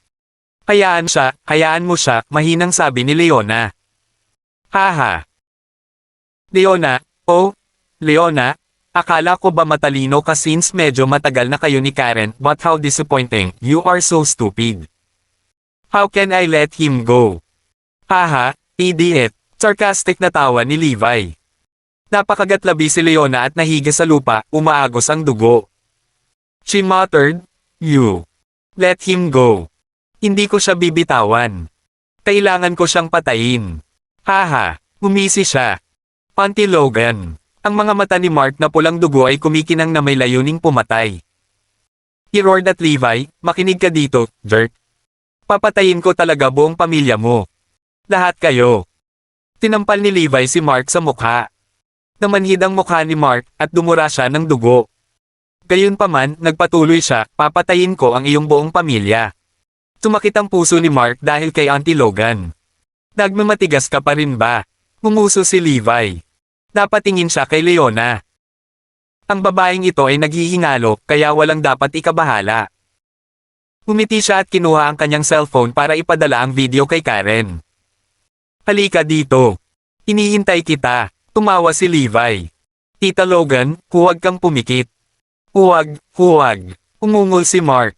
Hayaan mo siya, mahinang sabi ni Leona. Haha. Leona, oh, Leona, akala ko ba matalino ka since medyo matagal na kayo ni Karen, but how disappointing, you are so stupid. How can I let him go? Haha, idiot, sarcastic na tawa ni Levi. Napakagatlabi si Leona at nahiga sa lupa, umaagos ang dugo. She muttered, you. Let him go. Hindi ko siya bibitawan. Kailangan ko siyang patayin. Haha, umisi siya. Auntie Logan. Ang mga mata ni Mark na pulang dugo ay kumikinang na may layuning pumatay. He roared at Levi, makinig ka dito, jerk. Papatayin ko talaga buong pamilya mo. Lahat kayo. Tinampal ni Levi si Mark sa mukha. Namanhid ang mukha ni Mark at dumura siya ng dugo. Gayunpaman, nagpatuloy siya, papatayin ko ang iyong buong pamilya. Sumakit ang puso ni Mark dahil kay Auntie Logan. Nagmamatigas ka pa rin ba? Ngumuso si Levi. Napatingin siya kay Leona. Ang babaeng ito ay naghihingalo, kaya walang dapat ikabahala. Umiti siya at kinuha ang kanyang cellphone para ipadala ang video kay Karen. Halika dito. Hinihintay kita. Tumawa si Levi. Tita Logan, huwag kang pumikit. Huwag. Umungol si Mark.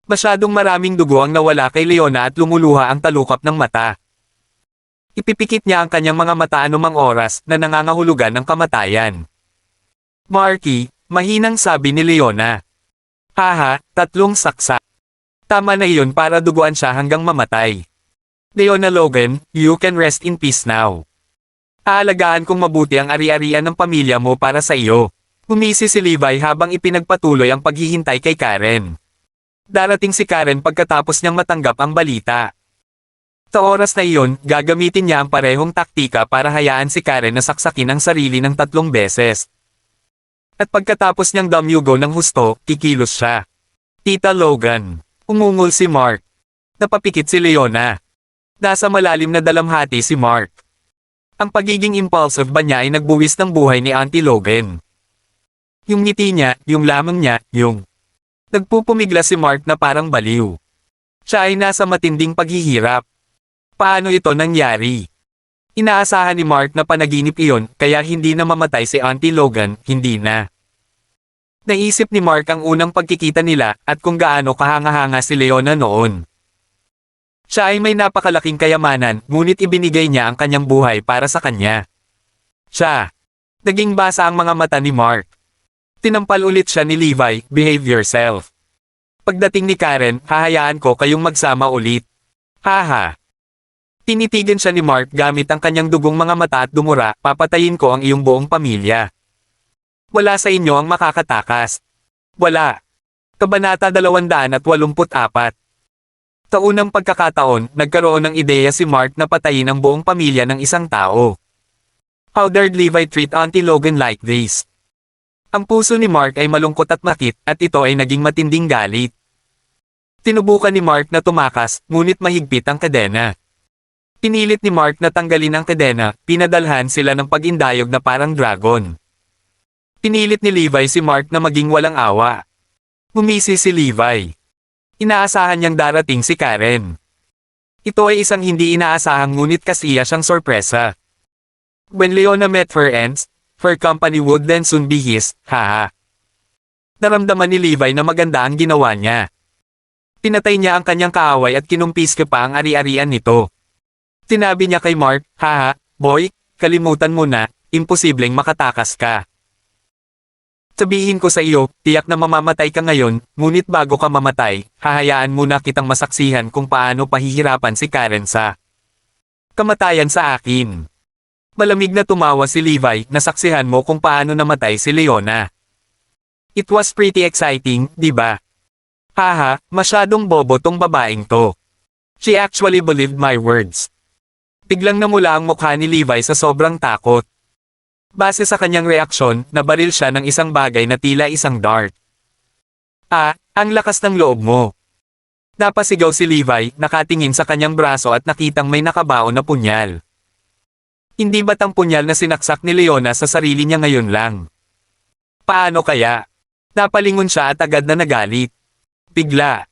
Masyadong maraming dugo ang nawala kay Leona at lumuluha ang talukap ng mata. Ipipikit niya ang kanyang mga mata anumang oras na nangangahulugan ng kamatayan. Marky, mahinang sabi ni Leona. Haha, 3 saksak. Tama na iyon para duguan siya hanggang mamatay. Leona Logan, you can rest in peace now. Aalagaan kong mabuti ang ari-arian ng pamilya mo para sa iyo. Humisi si Levi habang ipinagpatuloy ang paghihintay kay Karen. Darating si Karen pagkatapos niyang matanggap ang balita. Sa oras na iyon, gagamitin niya ang parehong taktika para hayaan si Karen na saksakin ang sarili ng 3 beses. At pagkatapos niyang damyugo ng husto, kikilos siya. Tita Logan. Umungol si Mark. Napapikit si Leona. Nasa malalim na dalamhati si Mark. Ang pagiging impulsive ba niya ay nagbuwis ng buhay ni Auntie Logan. Yung ngiti niya, yung lamang niya, yung Nagpupumigla si Mark na parang baliw. Siya ay nasa matinding paghihirap. Paano ito nangyari? Inaasahan ni Mark na panaginip iyon, kaya hindi na mamatay si Auntie Logan, hindi na. Naisip ni Mark ang unang pagkikita nila at kung gaano kahanga-hanga si Leona noon. Siya ay may napakalaking kayamanan, ngunit ibinigay niya ang kanyang buhay para sa kanya. Siya. Naging basa ang mga mata ni Mark. Tinampal ulit siya ni Levi, behave yourself. Pagdating ni Karen, hahayaan ko kayong magsama ulit. Haha. Tinitigan siya ni Mark gamit ang kanyang dugong mga mata at dumura, papatayin ko ang iyong buong pamilya. Wala sa inyo ang makakatakas. Wala. Kabanata 284. Taunang pagkakataon, nagkaroon ng ideya si Mark na patayin ang buong pamilya ng isang tao. How dared Levi treat Auntie Logan like this? Ang puso ni Mark ay malungkot at makit, at ito ay naging matinding galit. Tinubukan ni Mark na tumakas, ngunit mahigpit ang kadena. Pinilit ni Mark na tanggalin ang kadena, pinadalhan sila ng pag-indayog na parang dragon. Pinilit ni Levi si Mark na maging walang awa. Ngumisi si Levi. Inaasahan niyang darating si Karen. Ito ay isang hindi inaasahang ngunit kasiya siyang sorpresa. When Leona met her ends, her company would then soon be his, haha. Naramdaman ni Levi na maganda ang ginawa niya. Pinatay niya ang kanyang kaaway at kinumpiske pa ang ari-arian nito. Tinabi niya kay Mark, haha, boy, kalimutan mo na, imposibleng makatakas ka. Sabihin ko sa iyo, tiyak na mamamatay ka ngayon, ngunit bago ka mamatay, hahayaan muna kitang masaksihan kung paano pahihirapan si Karen sa kamatayan sa akin. Malamig na tumawa si Levi, nasaksihan mo kung paano namatay si Leona. It was pretty exciting, di ba? Haha, masyadong bobo tong babaeng to. She actually believed my words. Biglang namula ang mukha ni Levi sa sobrang takot. Base sa kanyang reaksyon, nabaril siya ng isang bagay na tila isang dart. Ang lakas ng loob mo. Napasigaw si Levi, nakatingin sa kanyang braso at nakitang may nakabaon na punyal. Hindi ba't ang punyal na sinaksak ni Leona sa sarili niya ngayon lang? Paano kaya? Napalingon siya at agad na nagalit. Bigla.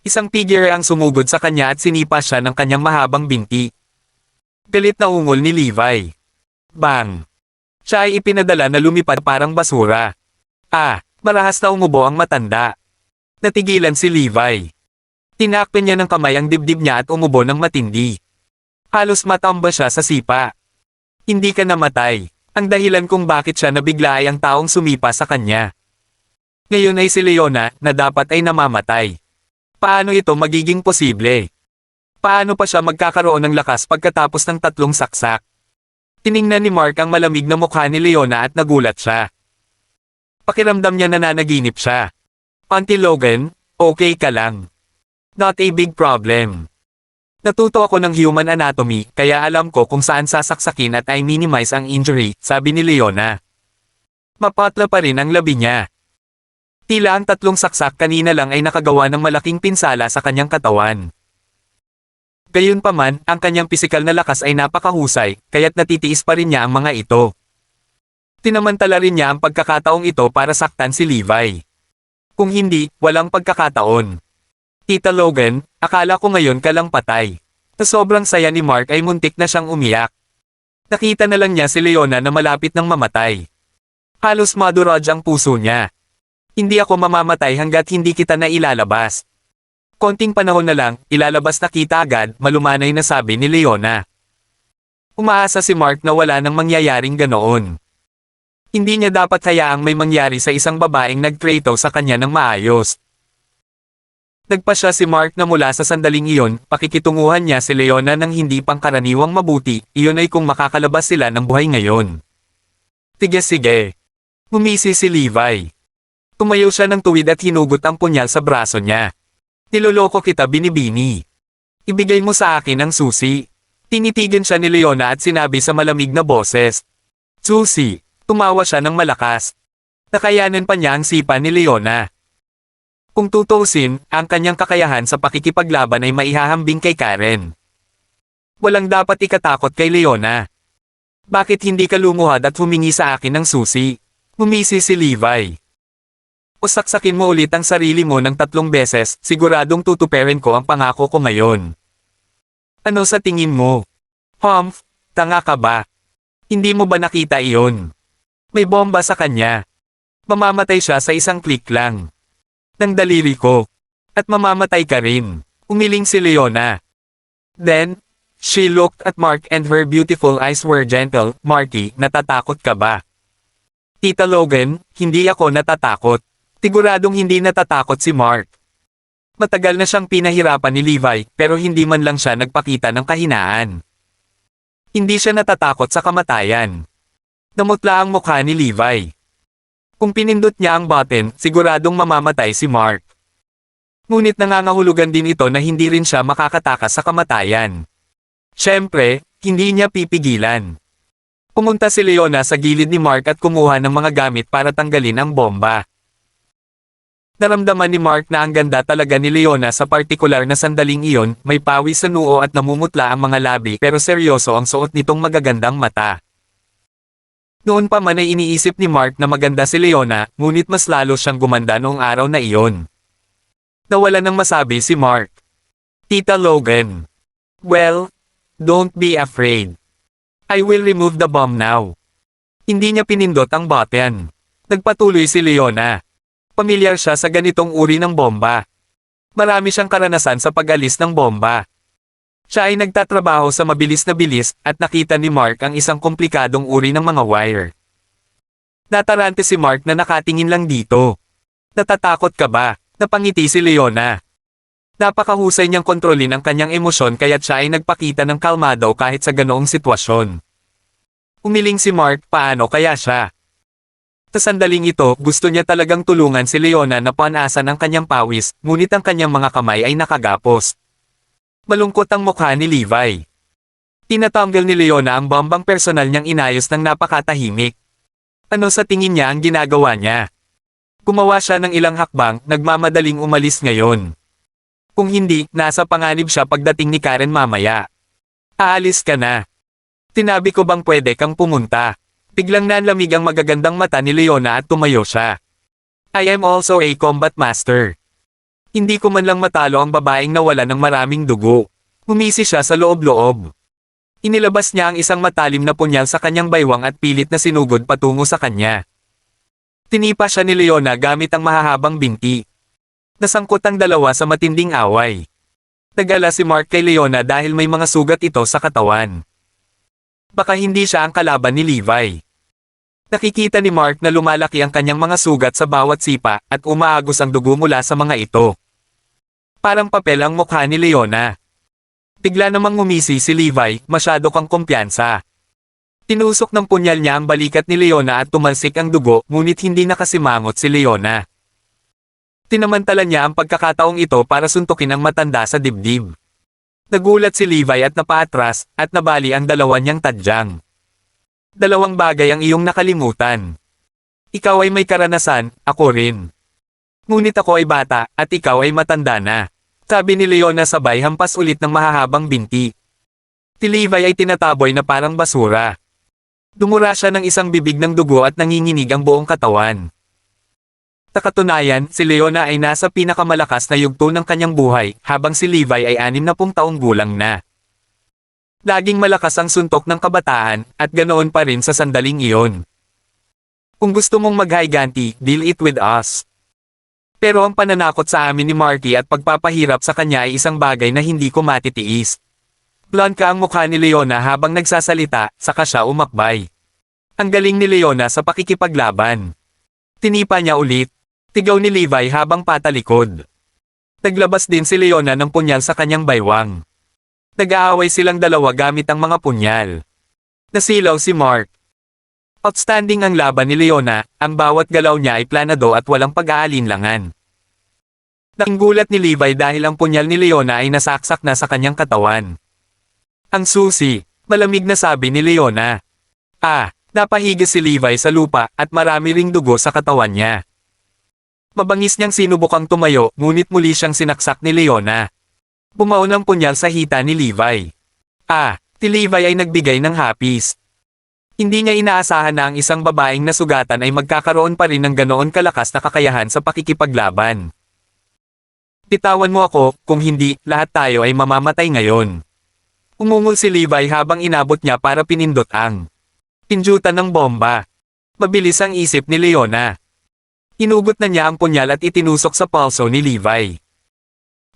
Isang figure ang sumugod sa kanya at sinipa siya ng kanyang mahabang binti. Galit na ungol ni Levi. Bang! Siya ay ipinadala na lumipad parang basura. Marahas na umubo ang matanda. Natigilan si Levi. Tinakpan niya ng kamay ang dibdib niya at umubo ng matindi. Halos matamba siya sa sipa. Hindi ka namatay. Ang dahilan kung bakit siya nabigla ay ang taong sumipa sa kanya. Ngayon ay si Leona, na dapat ay namamatay. Paano ito magiging posible? Paano pa siya magkakaroon ng lakas pagkatapos ng 3 saksak? Tiningnan ni Mark ang malamig na mukha ni Leona at nagulat siya. Pakiramdam niya na nanaginip siya. Auntie Logan, okay ka lang. Not a big problem. Natuto ako ng human anatomy, kaya alam ko kung saan sasaksakin at I minimize ang injury, sabi ni Leona. Mapatla pa rin ang labi niya. Tila ang 3 saksak kanina lang ay nakagawa ng malaking pinsala sa kanyang katawan. Gayunpaman, ang kanyang pisikal na lakas ay napakahusay, kaya't natitiis pa rin niya ang mga ito. Tinamantala rin niya ang pagkakataong ito para saktan si Levi. Kung hindi, walang pagkakataon. Tita Logan, akala ko ngayon ka lang patay. Sa sobrang saya ni Mark ay muntik na siyang umiyak. Nakita na lang niya si Leona na malapit ng mamatay. Halos maduraj ang puso niya. Hindi ako mamamatay hanggat hindi kita na ilalabas. Konting panahon na lang, ilalabas na kita agad, malumanay na sabi ni Leona. Umaasa si Mark na wala nang mangyayaring ganoon. Hindi niya dapat hayaang may mangyari sa isang babaeng nagtrato sa kanya ng maayos. Nagpasya si Mark na mula sa sandaling iyon, pakikitunguhan niya si Leona ng hindi pangkaraniwang mabuti, iyon ay kung makakalabas sila ng buhay ngayon. Sige. Ngumisi si Levi. Tumayo siya ng tuwid at hinugot ang punyal sa braso niya. Niloloko kita binibini. Ibigay mo sa akin ang susi. Tinitigan siya ni Leona at sinabi sa malamig na boses. Susi. Tumawa siya ng malakas. Nakayanan pa niya ang sipa ni Leona. Kung tutuusin, ang kanyang kakayahan sa pakikipaglaban ay maihahambing kay Karen. Walang dapat ikatakot kay Leona. Bakit hindi ka lumuhad at humingi sa akin ng susi? Ngumisi si Levi. O saksakin mo ulit ang sarili mo ng 3 beses, siguradong tutuperin ko ang pangako ko ngayon. Ano sa tingin mo? Humph, tanga ka ba? Hindi mo ba nakita iyon? May bomba sa kanya. Mamamatay siya sa isang click lang. Ng daliri ko. At mamamatay ka rin. Umiling si Leona. Then, she looked at Mark and her beautiful eyes were gentle. Marky, natatakot ka ba? Tita Logan, hindi ako natatakot. Siguradong hindi natatakot si Mark. Matagal na siyang pinahirapan ni Levi, pero hindi man lang siya nagpakita ng kahinaan. Hindi siya natatakot sa kamatayan. Namutla ang mukha ni Levi. Kung pinindot niya ang button, siguradong mamamatay si Mark. Ngunit nangangahulugan din ito na hindi rin siya makakatakas sa kamatayan. Siyempre, hindi niya pipigilan. Pumunta si Leona sa gilid ni Mark at kumuha ng mga gamit para tanggalin ang bomba. Naramdaman ni Mark na ang ganda talaga ni Leona sa partikular na sandaling iyon, may pawis sa noo at namumutla ang mga labi pero seryoso ang suot nitong magagandang mata. Noon pa man ay iniisip ni Mark na maganda si Leona, ngunit mas lalo siyang gumanda noong araw na iyon. Nawala nang masabi si Mark. Tita Logan. Well, don't be afraid. I will remove the bomb now. Hindi niya pinindot ang button. Nagpatuloy si Leona. Pamilyar siya sa ganitong uri ng bomba. Marami siyang karanasan sa pag-alis ng bomba. Siya ay nagtatrabaho sa mabilis na bilis at nakita ni Mark ang isang komplikadong uri ng mga wire. Natarante si Mark na nakatingin lang dito. Natatakot ka ba? Napangiti si Leona. Napakahusay niyang kontrolin ang kanyang emosyon kaya't siya ay nagpakita ng kalmado kahit sa ganoong sitwasyon. Umiling si Mark, paano kaya siya? Sa sandaling ito, gusto niya talagang tulungan si Leona na panasan ang kanyang pawis, ngunit ang kanyang mga kamay ay nakagapos. Malungkot ang mukha ni Levi. Tinatanggal ni Leona ang bombang personal niyang inayos ng napakatahimik. Ano sa tingin niya ang ginagawa niya? Gumawa siya ng ilang hakbang, nagmamadaling umalis ngayon. Kung hindi, nasa panganib siya pagdating ni Karen mamaya. Aalis ka na. Tinabi ko bang pwede kang pumunta? Biglang nanlamig ang magagandang mata ni Leona at tumayo siya. I am also a combat master. Hindi ko man lang matalo ang babaeng nawala ng maraming dugo. Humisi siya sa loob-loob. Inilabas niya ang isang matalim na punyal sa kanyang baywang at pilit na sinugod patungo sa kanya. Tinipa siya ni Leona gamit ang mahahabang binti. Nasangkot ang dalawa sa matinding away. Nagala si Mark kay Leona dahil may mga sugat ito sa katawan. Baka hindi siya ang kalaban ni Levi. Nakikita ni Mark na lumalaki ang kanyang mga sugat sa bawat sipa at umaagos ang dugo mula sa mga ito. Parang papel ang mukha ni Leona. Bigla namang ngumisi si Levi, masyado kang kumpiyansa. Tinusok ng punyal niya ang balikat ni Leona at tumalsik ang dugo, ngunit hindi nakasimangot si Leona. Tinamantala niya ang pagkakataong ito para suntukin ang matanda sa dibdib. Nagulat si Levi at napaatras, at nabali ang dalawa niyang tadyang. Dalawang bagay ang iyong nakalimutan. Ikaw ay may karanasan, ako rin. Ngunit ako ay bata, at ikaw ay matanda na. Sabi ni Leona sabay hampas ulit ng mahahabang binti. Si Levi ay tinataboy na parang basura. Dumura siya ng isang bibig ng dugo at nanginginig ang buong katawan. Sa katunayan, si Leona ay nasa pinakamalakas na yugto ng kanyang buhay, habang si Levi ay 60 taong gulang na. Laging malakas ang suntok ng kabataan, at ganoon pa rin sa sandaling iyon. Kung gusto mong maghiganti, deal it with us. Pero ang pananakot sa amin ni Marky at pagpapahirap sa kanya ay isang bagay na hindi ko matitiis. Blonde ka ang mukha ni Leona habang nagsasalita, saka siya umakbay. Ang galing ni Leona sa pakikipaglaban. Tinipa niya ulit. Tigaw ni Levi habang patalikod. Naglabas din si Leona ng punyal sa kanyang baywang. Nag-aaway silang dalawa gamit ang mga punyal. Nasilaw si Mark. Outstanding ang laban ni Leona, ang bawat galaw niya ay planado at walang pag-aalinlangan. Nagulat ni Levi dahil ang punyal ni Leona ay nasaksak na sa kanyang katawan. Ang susi, malamig na sabi ni Leona. Napahigis si Levi sa lupa at marami ring dugo sa katawan niya. Mabangis niyang sinubukang tumayo, ngunit muli siyang sinaksak ni Leona. Bumaon ang punyal sa hita ni Levi. Si Levi ay nagbigay ng hapis. Hindi niya inaasahan na ang isang babaeng nasugatan ay magkakaroon pa rin ng ganoon kalakas na kakayahan sa pakikipaglaban. Bitawan mo ako, kung hindi, lahat tayo ay mamamatay ngayon. Umungol si Levi habang inabot niya para pinindot ang pindutan ng bomba. Mabilis ang isip ni Leona. Inugot na niya ang punyal at itinusok sa pulso ni Levi.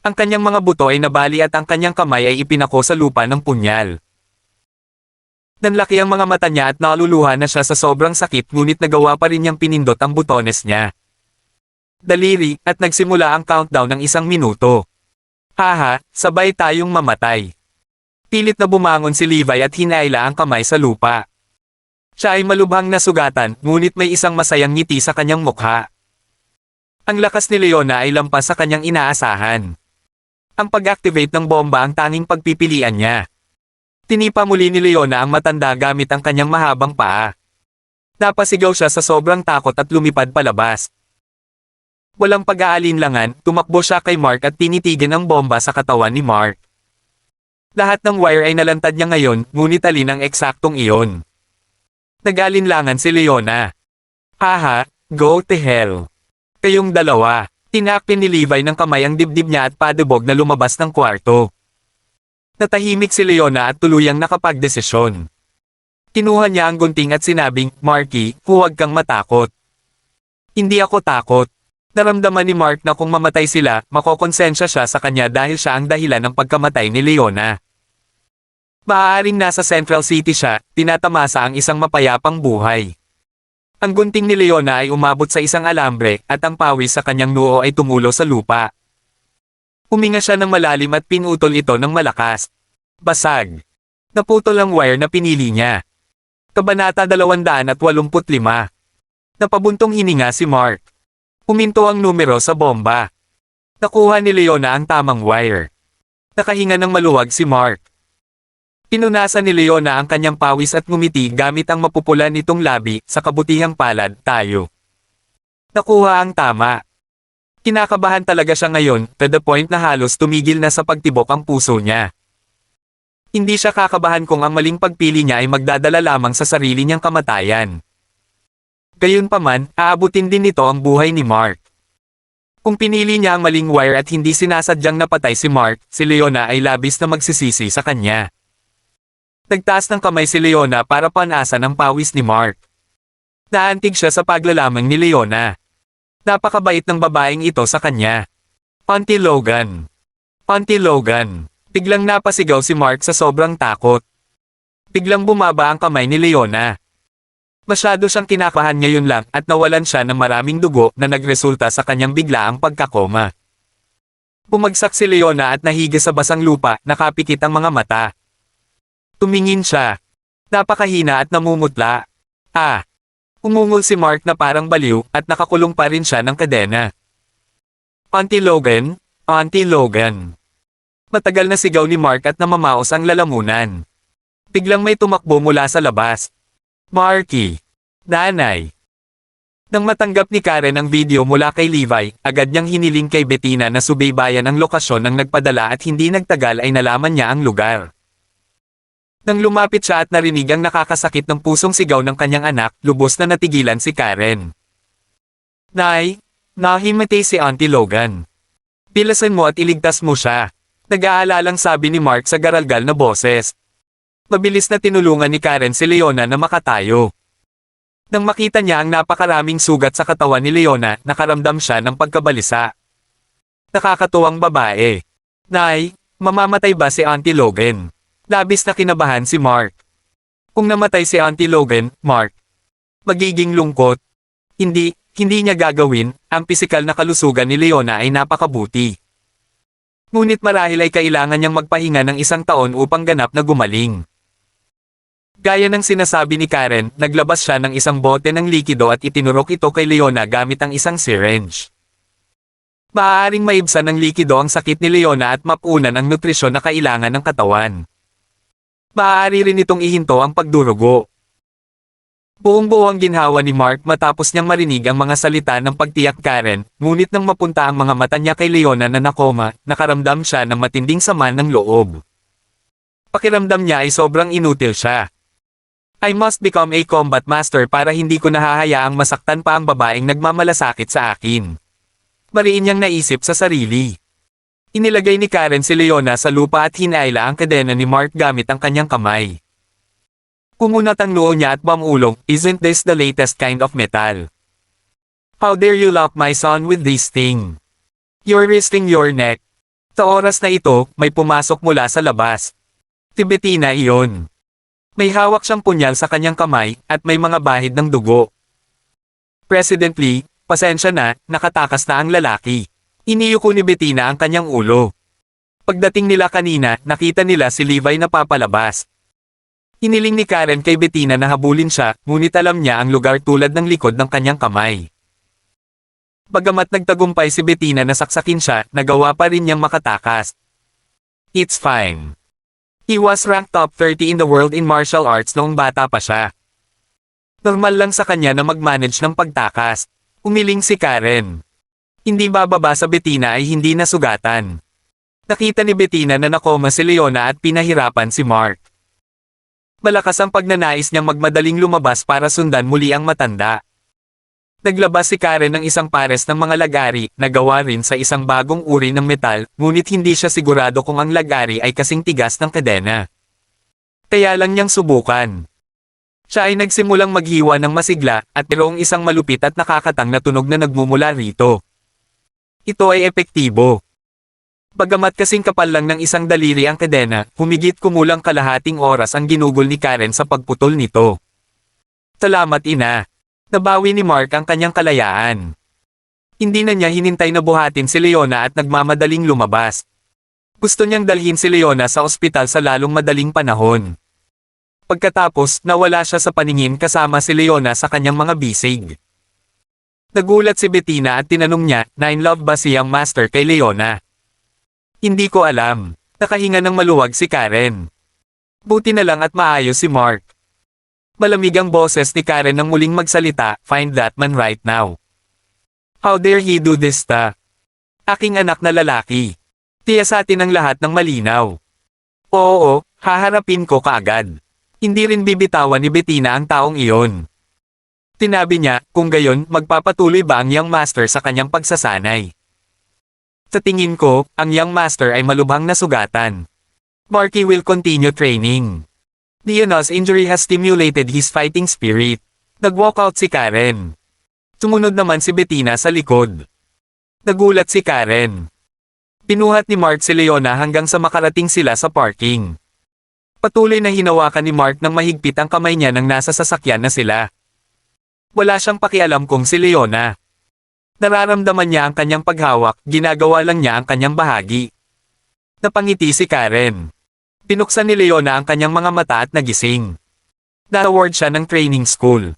Ang kanyang mga buto ay nabali at ang kanyang kamay ay ipinako sa lupa ng punyal. Nanlaki ang mga mata niya at naluluha na siya sa sobrang sakit ngunit nagawa pa rin niyang pinindot ang butones niya. Daliri, at nagsimula ang countdown ng 1 minuto. Haha, sabay tayong mamatay. Pilit na bumangon si Levi at hinaila ang kamay sa lupa. Siya ay malubhang nasugatan, ngunit may isang masayang ngiti sa kanyang mukha. Ang lakas ni Leona ay lampas sa kanyang inaasahan. Ang pag-activate ng bomba ang tanging pagpipilian niya. Tinipa muli ni Leona ang matanda gamit ang kanyang mahabang paa. Napasigaw siya sa sobrang takot at lumipad palabas. Walang pag-aalinlangan, tumakbo siya kay Mark at tinitigan ang bomba sa katawan ni Mark. Lahat ng wire ay nalantad niya ngayon, ngunit alin ang eksaktong iyon. Nag-alinlangan si Leona. Haha, go to hell. Kayong dalawa. Tinakpin ni Levi ng kamay ang dibdib niya at padubog na lumabas ng kwarto. Natahimik si Leona at tuluyang nakapagdesisyon. Kinuha niya ang gunting at sinabing, Marky, huwag kang matakot. Hindi ako takot. Naramdaman ni Mark na kung mamatay sila, makokonsensya siya sa kanya dahil siya ang dahilan ng pagkamatay ni Leona. Maaaring nasa Central City siya, tinatamasa ang isang mapayapang buhay. Ang gunting ni Leona ay umabot sa isang alambre at ang pawis sa kanyang noo ay tumulo sa lupa. Huminga siya ng malalim at pinutol ito ng malakas. Basag. Naputol ang wire na pinili niya. Kabanata 285. Napabuntong hininga si Mark. Huminto ang numero sa bomba. Nakuha ni Leona ang tamang wire. Nakahinga ng maluwag si Mark. Pinunasan ni Leona ang kanyang pawis at ngumiti gamit ang mapupula nitong labi, sa kabutihang palad, tayo. Nakuha ang tama. Kinakabahan talaga siya ngayon, to the point na halos tumigil na sa pagtibok ang puso niya. Hindi siya kakabahan kung ang maling pagpili niya ay magdadala lamang sa sarili niyang kamatayan. Gayunpaman, aabutin din nito ang buhay ni Mark. Kung pinili niya ang maling wire at hindi sinasadyang napatay si Mark, si Leona ay labis na magsisisi sa kanya. Nagtaas ng kamay si Leona para panasan ang pawis ni Mark. Naantig siya sa paglalamang ni Leona. Napakabait ng babaeng ito sa kanya. Auntie Logan. Auntie Logan. Biglang napasigaw si Mark sa sobrang takot. Biglang bumaba ang kamay ni Leona. Masyado siyang kinakabahan ngayon lang at nawalan siya ng maraming dugo na nagresulta sa kanyang biglaang pagkakoma. Bumagsak si Leona at nahiga sa basang lupa, nakapikit ang mga mata. Tumingin siya. Napakahina at namumutla. Umungol si Mark na parang baliw at nakakulong pa rin siya ng kadena. Auntie Logan, Auntie Logan. Matagal na sigaw ni Mark at namamaos ang lalamunan. Biglang may tumakbo mula sa labas. Marky. Nanay. Nang matanggap ni Karen ang video mula kay Levi, agad niyang hiniling kay Bettina na subaybayan ang lokasyon ng nagpadala at hindi nagtagal ay nalaman niya ang lugar. Nang lumapit siya at narinig ang nakakasakit ng pusong sigaw ng kanyang anak, lubos na natigilan si Karen. Nay, nahimatay si Auntie Logan. Pilasan mo at iligtas mo siya. Nag-aalalang sabi ni Mark sa garalgal na boses. Mabilis na tinulungan ni Karen si Leona na makatayo. Nang makita niya ang napakaraming sugat sa katawan ni Leona, nakaramdam siya ng pagkabalisa. Nakakatuwang babae. Nay, mamamatay ba si Auntie Logan? Labis na kinabahan si Mark. Kung namatay si Auntie Logan, Mark, magiging lungkot. Hindi niya gagawin, ang pisikal na kalusugan ni Leona ay napakabuti. Ngunit marahil ay kailangan niyang magpahinga ng 1 taon upang ganap na gumaling. Gaya ng sinasabi ni Karen, naglabas siya ng isang bote ng likido at itinurok ito kay Leona gamit ang isang syringe. Maaaring maibsan ng likido ang sakit ni Leona at mapunan ang nutrisyon na kailangan ng katawan. Maaari rin itong ihinto ang pagdurugo. Buong-buo ang ginhawa ni Mark matapos niyang marinig ang mga salita ng pagtiyak Karen, ngunit nang mapunta ang mga mata niya kay Leona na nakoma, nakaramdam siya ng matinding sama ng loob. Pakiramdam niya ay sobrang inutil siya. I must become a combat master para hindi ko nahahayaang masaktan pa ang babaeng nagmamalasakit sa akin. Mariin niyang naisip sa sarili. Inilagay ni Karen si Leona sa lupa at hinaila ang kadena ni Mark gamit ang kanyang kamay. Kumunat ang noo niya at bumulong, "Isn't this the latest kind of metal? How dare you lock my son with this thing? You're risking your neck." Sa oras na ito, may pumasok mula sa labas. Tibetina iyon. May hawak siyang punyal sa kanyang kamay, at may mga bahid ng dugo. President Lee, pasensya na, nakatakas na ang lalaki. Iniyuko ni Bettina ang kanyang ulo. Pagdating nila kanina, nakita nila si Levi na papalabas. Hiniling ni Karen kay Bettina na habulin siya, ngunit alam niya ang lugar tulad ng likod ng kanyang kamay. Bagamat nagtagumpay si Bettina na saksakin siya, nagawa pa rin niyang makatakas. It's fine. He was ranked top 30 in the world in martial arts noong bata pa siya. Normal lang sa kanya na mag-manage ng pagtakas. Umiling si Karen. Hindi bababa sa Bettina ay hindi nasugatan. Nakita ni Bettina na nakoma si Leona at pinahirapan si Mark. Malakas ang pagnanais niyang magmadaling lumabas para sundan muli ang matanda. Naglabas si Karen ng isang pares ng mga lagari na gawa rin sa isang bagong uri ng metal, ngunit hindi siya sigurado kung ang lagari ay kasing tigas ng kadena. Kaya lang niyang subukan. Siya ay nagsimulang maghiwa ng masigla at mayroong isang malupit at nakakatang na tunog na nagmumula rito. Ito ay epektibo. Bagamat kasing kapal lang ng isang daliri ang kadena, humigit kumulang kalahating oras ang ginugol ni Karen sa pagputol nito. Salamat ina. Nabawi ni Mark ang kanyang kalayaan. Hindi na niya hinintay na buhatin si Leona at nagmamadaling lumabas. Gusto niyang dalhin si Leona sa ospital sa lalong madaling panahon. Pagkatapos, nawala siya sa paningin kasama si Leona sa kanyang mga bisig. Nagulat si Bettina at tinanong niya, "Na in love ba siyang master kay Leona?" "Hindi ko alam." Nakahinga ng maluwag si Karen. Buti na lang at maayos si Mark. Malamig ang boses ni Karen nang muling magsalita, "Find that man right now. How dare he do this ta? Aking anak na lalaki. Tiyasatin ang lahat ng malinaw." "Oo, haharapin ko kaagad." Hindi rin bibitawan ni Bettina ang taong iyon. Tinabi niya, kung gayon, magpapatuloy ba ang young master sa kanyang pagsasanay? Sa tingin ko, ang young master ay malubhang nasugatan. Marky will continue training. Leona's injury has stimulated his fighting spirit. Nag-walk out si Karen. Sumunod naman si Bettina sa likod. Nagulat si Karen. Pinuhat ni Mark si Leona hanggang sa makarating sila sa parking. Patuloy na hinawakan ni Mark ng mahigpit ang kamay niya nang nasa sasakyan na sila. Wala siyang pakialam kung si Leona. Nararamdaman niya ang kanyang paghawak, ginagawa lang niya ang kanyang bahagi. Napangiti si Karen. Pinuksan ni Leona ang kanyang mga mata at nagising. Na-award siya ng training school.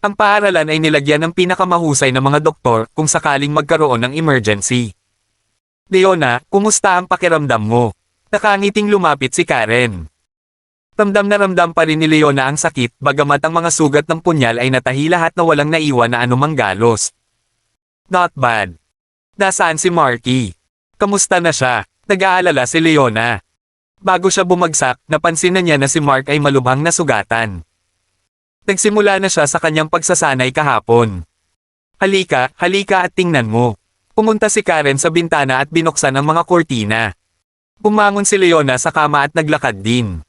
Ang paaralan ay nilagyan ng pinakamahusay na mga doktor kung sakaling magkaroon ng emergency. "Leona, kumusta ang pakiramdam mo?" Nakangiting lumapit si Karen. Ramdam na ramdam pa rin ni Leona ang sakit, bagamat ang mga sugat ng punyal ay natahi lahat na walang naiwan na anumang galos. "Not bad. Nasaan si Marky? Kamusta na siya?" Nag-aalala si Leona. Bago siya bumagsak, napansin na niya na si Mark ay malubhang nasugatan. Nagsimula na siya sa kanyang pagsasanay kahapon. Halika at tingnan mo." Pumunta si Karen sa bintana at binuksan ang mga kurtina. Bumangon si Leona sa kama at naglakad din.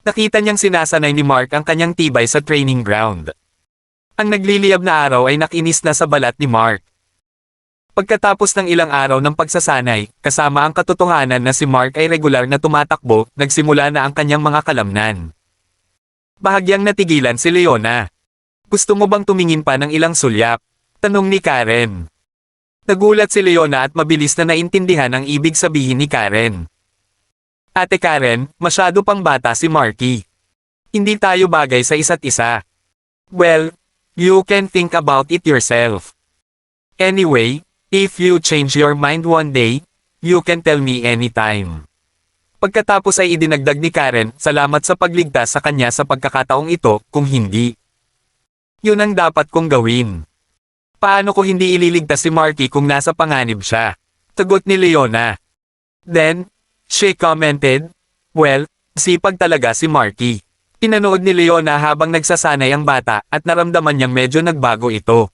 Nakita niyang sinasanay ni Mark ang kanyang tibay sa training ground. Ang nagliliyab na araw ay nakinis na sa balat ni Mark. Pagkatapos ng ilang araw ng pagsasanay, kasama ang katotohanan na si Mark ay regular na tumatakbo, nagsimula na ang kanyang mga kalamnan. Bahagyang natigilan si Leona. "Gusto mo bang tumingin pa ng ilang sulyap?" Tanong ni Karen. Nagulat si Leona at mabilis na naintindihan ang ibig sabihin ni Karen. "Ate Karen, masyado pang bata si Marky. Hindi tayo bagay sa isa't isa." "Well, you can think about it yourself. Anyway, if you change your mind one day, you can tell me anytime." Pagkatapos ay idinagdag ni Karen, "Salamat sa pagligtas sa kanya sa pagkakataong ito, kung hindi. Yun ang dapat kong gawin. Paano ko hindi ililigtas si Marky kung nasa panganib siya?" Sagot ni Leona. Then, she commented, "Well, sipag talaga si Marky. Pinanood ni Leona habang nagsasanay ang bata at naramdaman niyang medyo nagbago ito.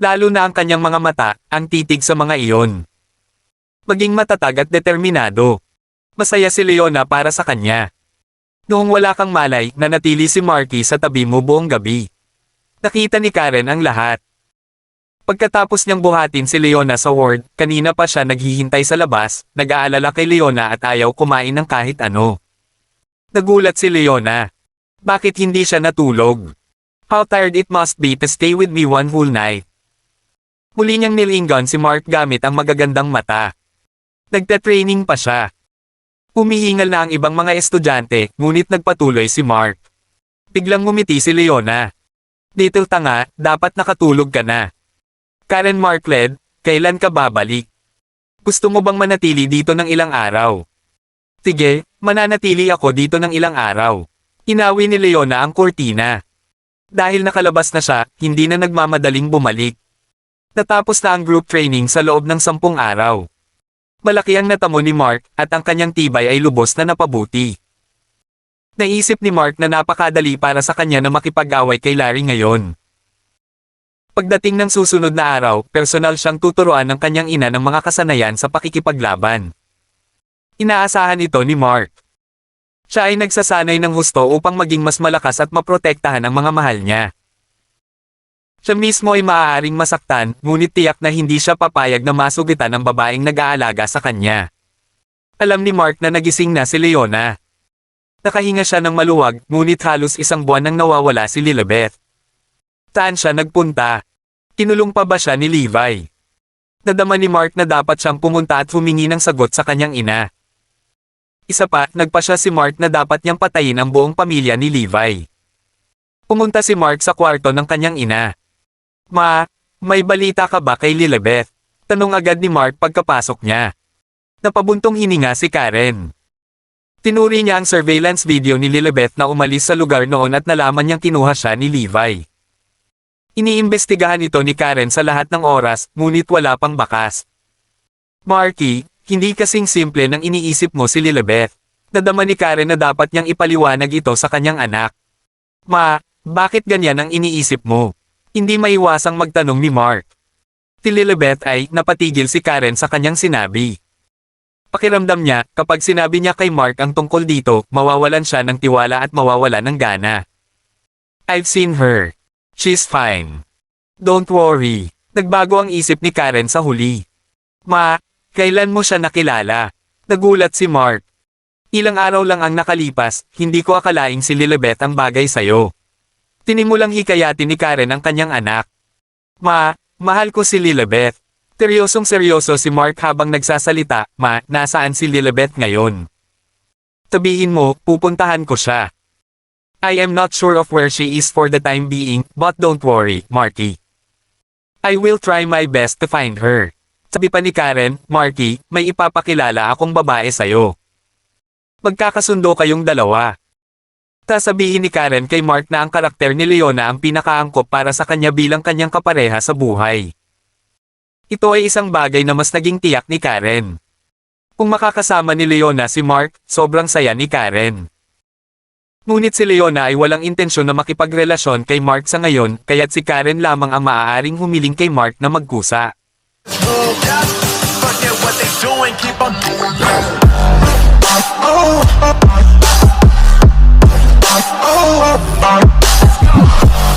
Lalo na ang kanyang mga mata, ang titig sa mga iyon. Maging matatag at determinado. Masaya si Leona para sa kanya. Noong wala kang malay, nanatili si Marky sa tabi mo buong gabi. Nakita ni Karen ang lahat. Pagkatapos niyang buhatin si Leona sa ward, kanina pa siya naghihintay sa labas, nag-aalala kay Leona at ayaw kumain ng kahit ano. Nagulat si Leona. Bakit hindi siya natulog? How tired it must be to stay with me one whole night. Muli niyang nilingon si Mark gamit ang magagandang mata. Nagte-training pa siya. Humihingal na ang ibang mga estudyante, ngunit nagpatuloy si Mark. Biglang ngumiti si Leona. Little tanga, dapat nakatulog ka na. Karen Markled, kailan ka babalik? Gusto mo bang manatili dito ng ilang araw? Sige, mananatili ako dito ng ilang araw. Inawi ni Leona ang kurtina. Dahil nakalabas na siya, hindi na nagmamadaling bumalik. Natapos na ang group training sa loob ng 10 araw. Malaki ang natamo ni Mark at ang kanyang tibay ay lubos na napabuti. Naisip ni Mark na napakadali para sa kanya na makipag-away kay Larry ngayon. Pagdating ng susunod na araw, personal siyang tuturuan ng kanyang ina ng mga kasanayan sa pakikipaglaban. Inaasahan ito ni Mark. Siya ay nagsasanay ng husto upang maging mas malakas at maprotektahan ang mga mahal niya. Siya mismo ay maaaring masaktan, ngunit tiyak na hindi siya papayag na masugitan ng babaeng nag-aalaga sa kanya. Alam ni Mark na nagising na si Leona. Nakahinga siya ng maluwag, ngunit halos 1 buwan nang nawawala si Lilibeth. Saan siya nagpunta? Kinulong pa ba siya ni Levi? Nadama ni Mark na dapat siyang pumunta at humingi ng sagot sa kanyang ina. Isa pa, nagpa siya si Mark na dapat niyang patayin ang buong pamilya ni Levi. Pumunta si Mark sa kwarto ng kanyang ina. Ma, may balita ka ba kay Lilibeth? Tanong agad ni Mark pagkapasok niya. Napabuntong hininga si Karen. Tinuri niya ang surveillance video ni Lilibeth na umalis sa lugar noon at nalaman niyang kinuha siya ni Levi. Iniimbestigahan ito ni Karen sa lahat ng oras, ngunit wala pang bakas. Marky, hindi kasing simple nang iniisip mo si Lilibeth. Nadama ni Karen na dapat niyang ipaliwanag ito sa kanyang anak. Ma, bakit ganyan ang iniisip mo? Hindi maiwasang magtanong ni Mark. Si Lilibeth ay napatigil si Karen sa kanyang sinabi. Pakiramdam niya, kapag sinabi niya kay Mark ang tungkol dito, mawawalan siya ng tiwala at mawawalan ng gana. I've seen her. She's fine. Don't worry. Nagbago ang isip ni Karen sa huli. Ma, kailan mo siya nakilala? Nagulat si Mark. Ilang araw lang ang nakalipas, hindi ko akalaing si Lilibeth ang bagay sayo. Tinimulang hikayatin ni Karen ang kanyang anak. Ma, mahal ko si Lilibeth. Seryosong-seryoso si Mark habang nagsasalita, Ma, nasaan si Lilibeth ngayon? Sabihin mo, pupuntahan ko siya. I am not sure of where she is for the time being, but don't worry, Marky. I will try my best to find her. Sabi pa ni Karen, Marky, may ipapakilala akong babae sayo. Magkakasundo kayong dalawa. Sasabihin ni Karen kay Mark na ang karakter ni Leona ang pinakaangkop para sa kanya bilang kanyang kapareha sa buhay. Ito ay isang bagay na mas naging tiyak ni Karen. Kung makakasama ni Leona si Mark, sobrang saya ni Karen. Ngunit si Leona ay walang intensyon na makipagrelasyon kay Mark sa ngayon, kaya't si Karen lamang ang maaaring humiling kay Mark na magkusa. Oh,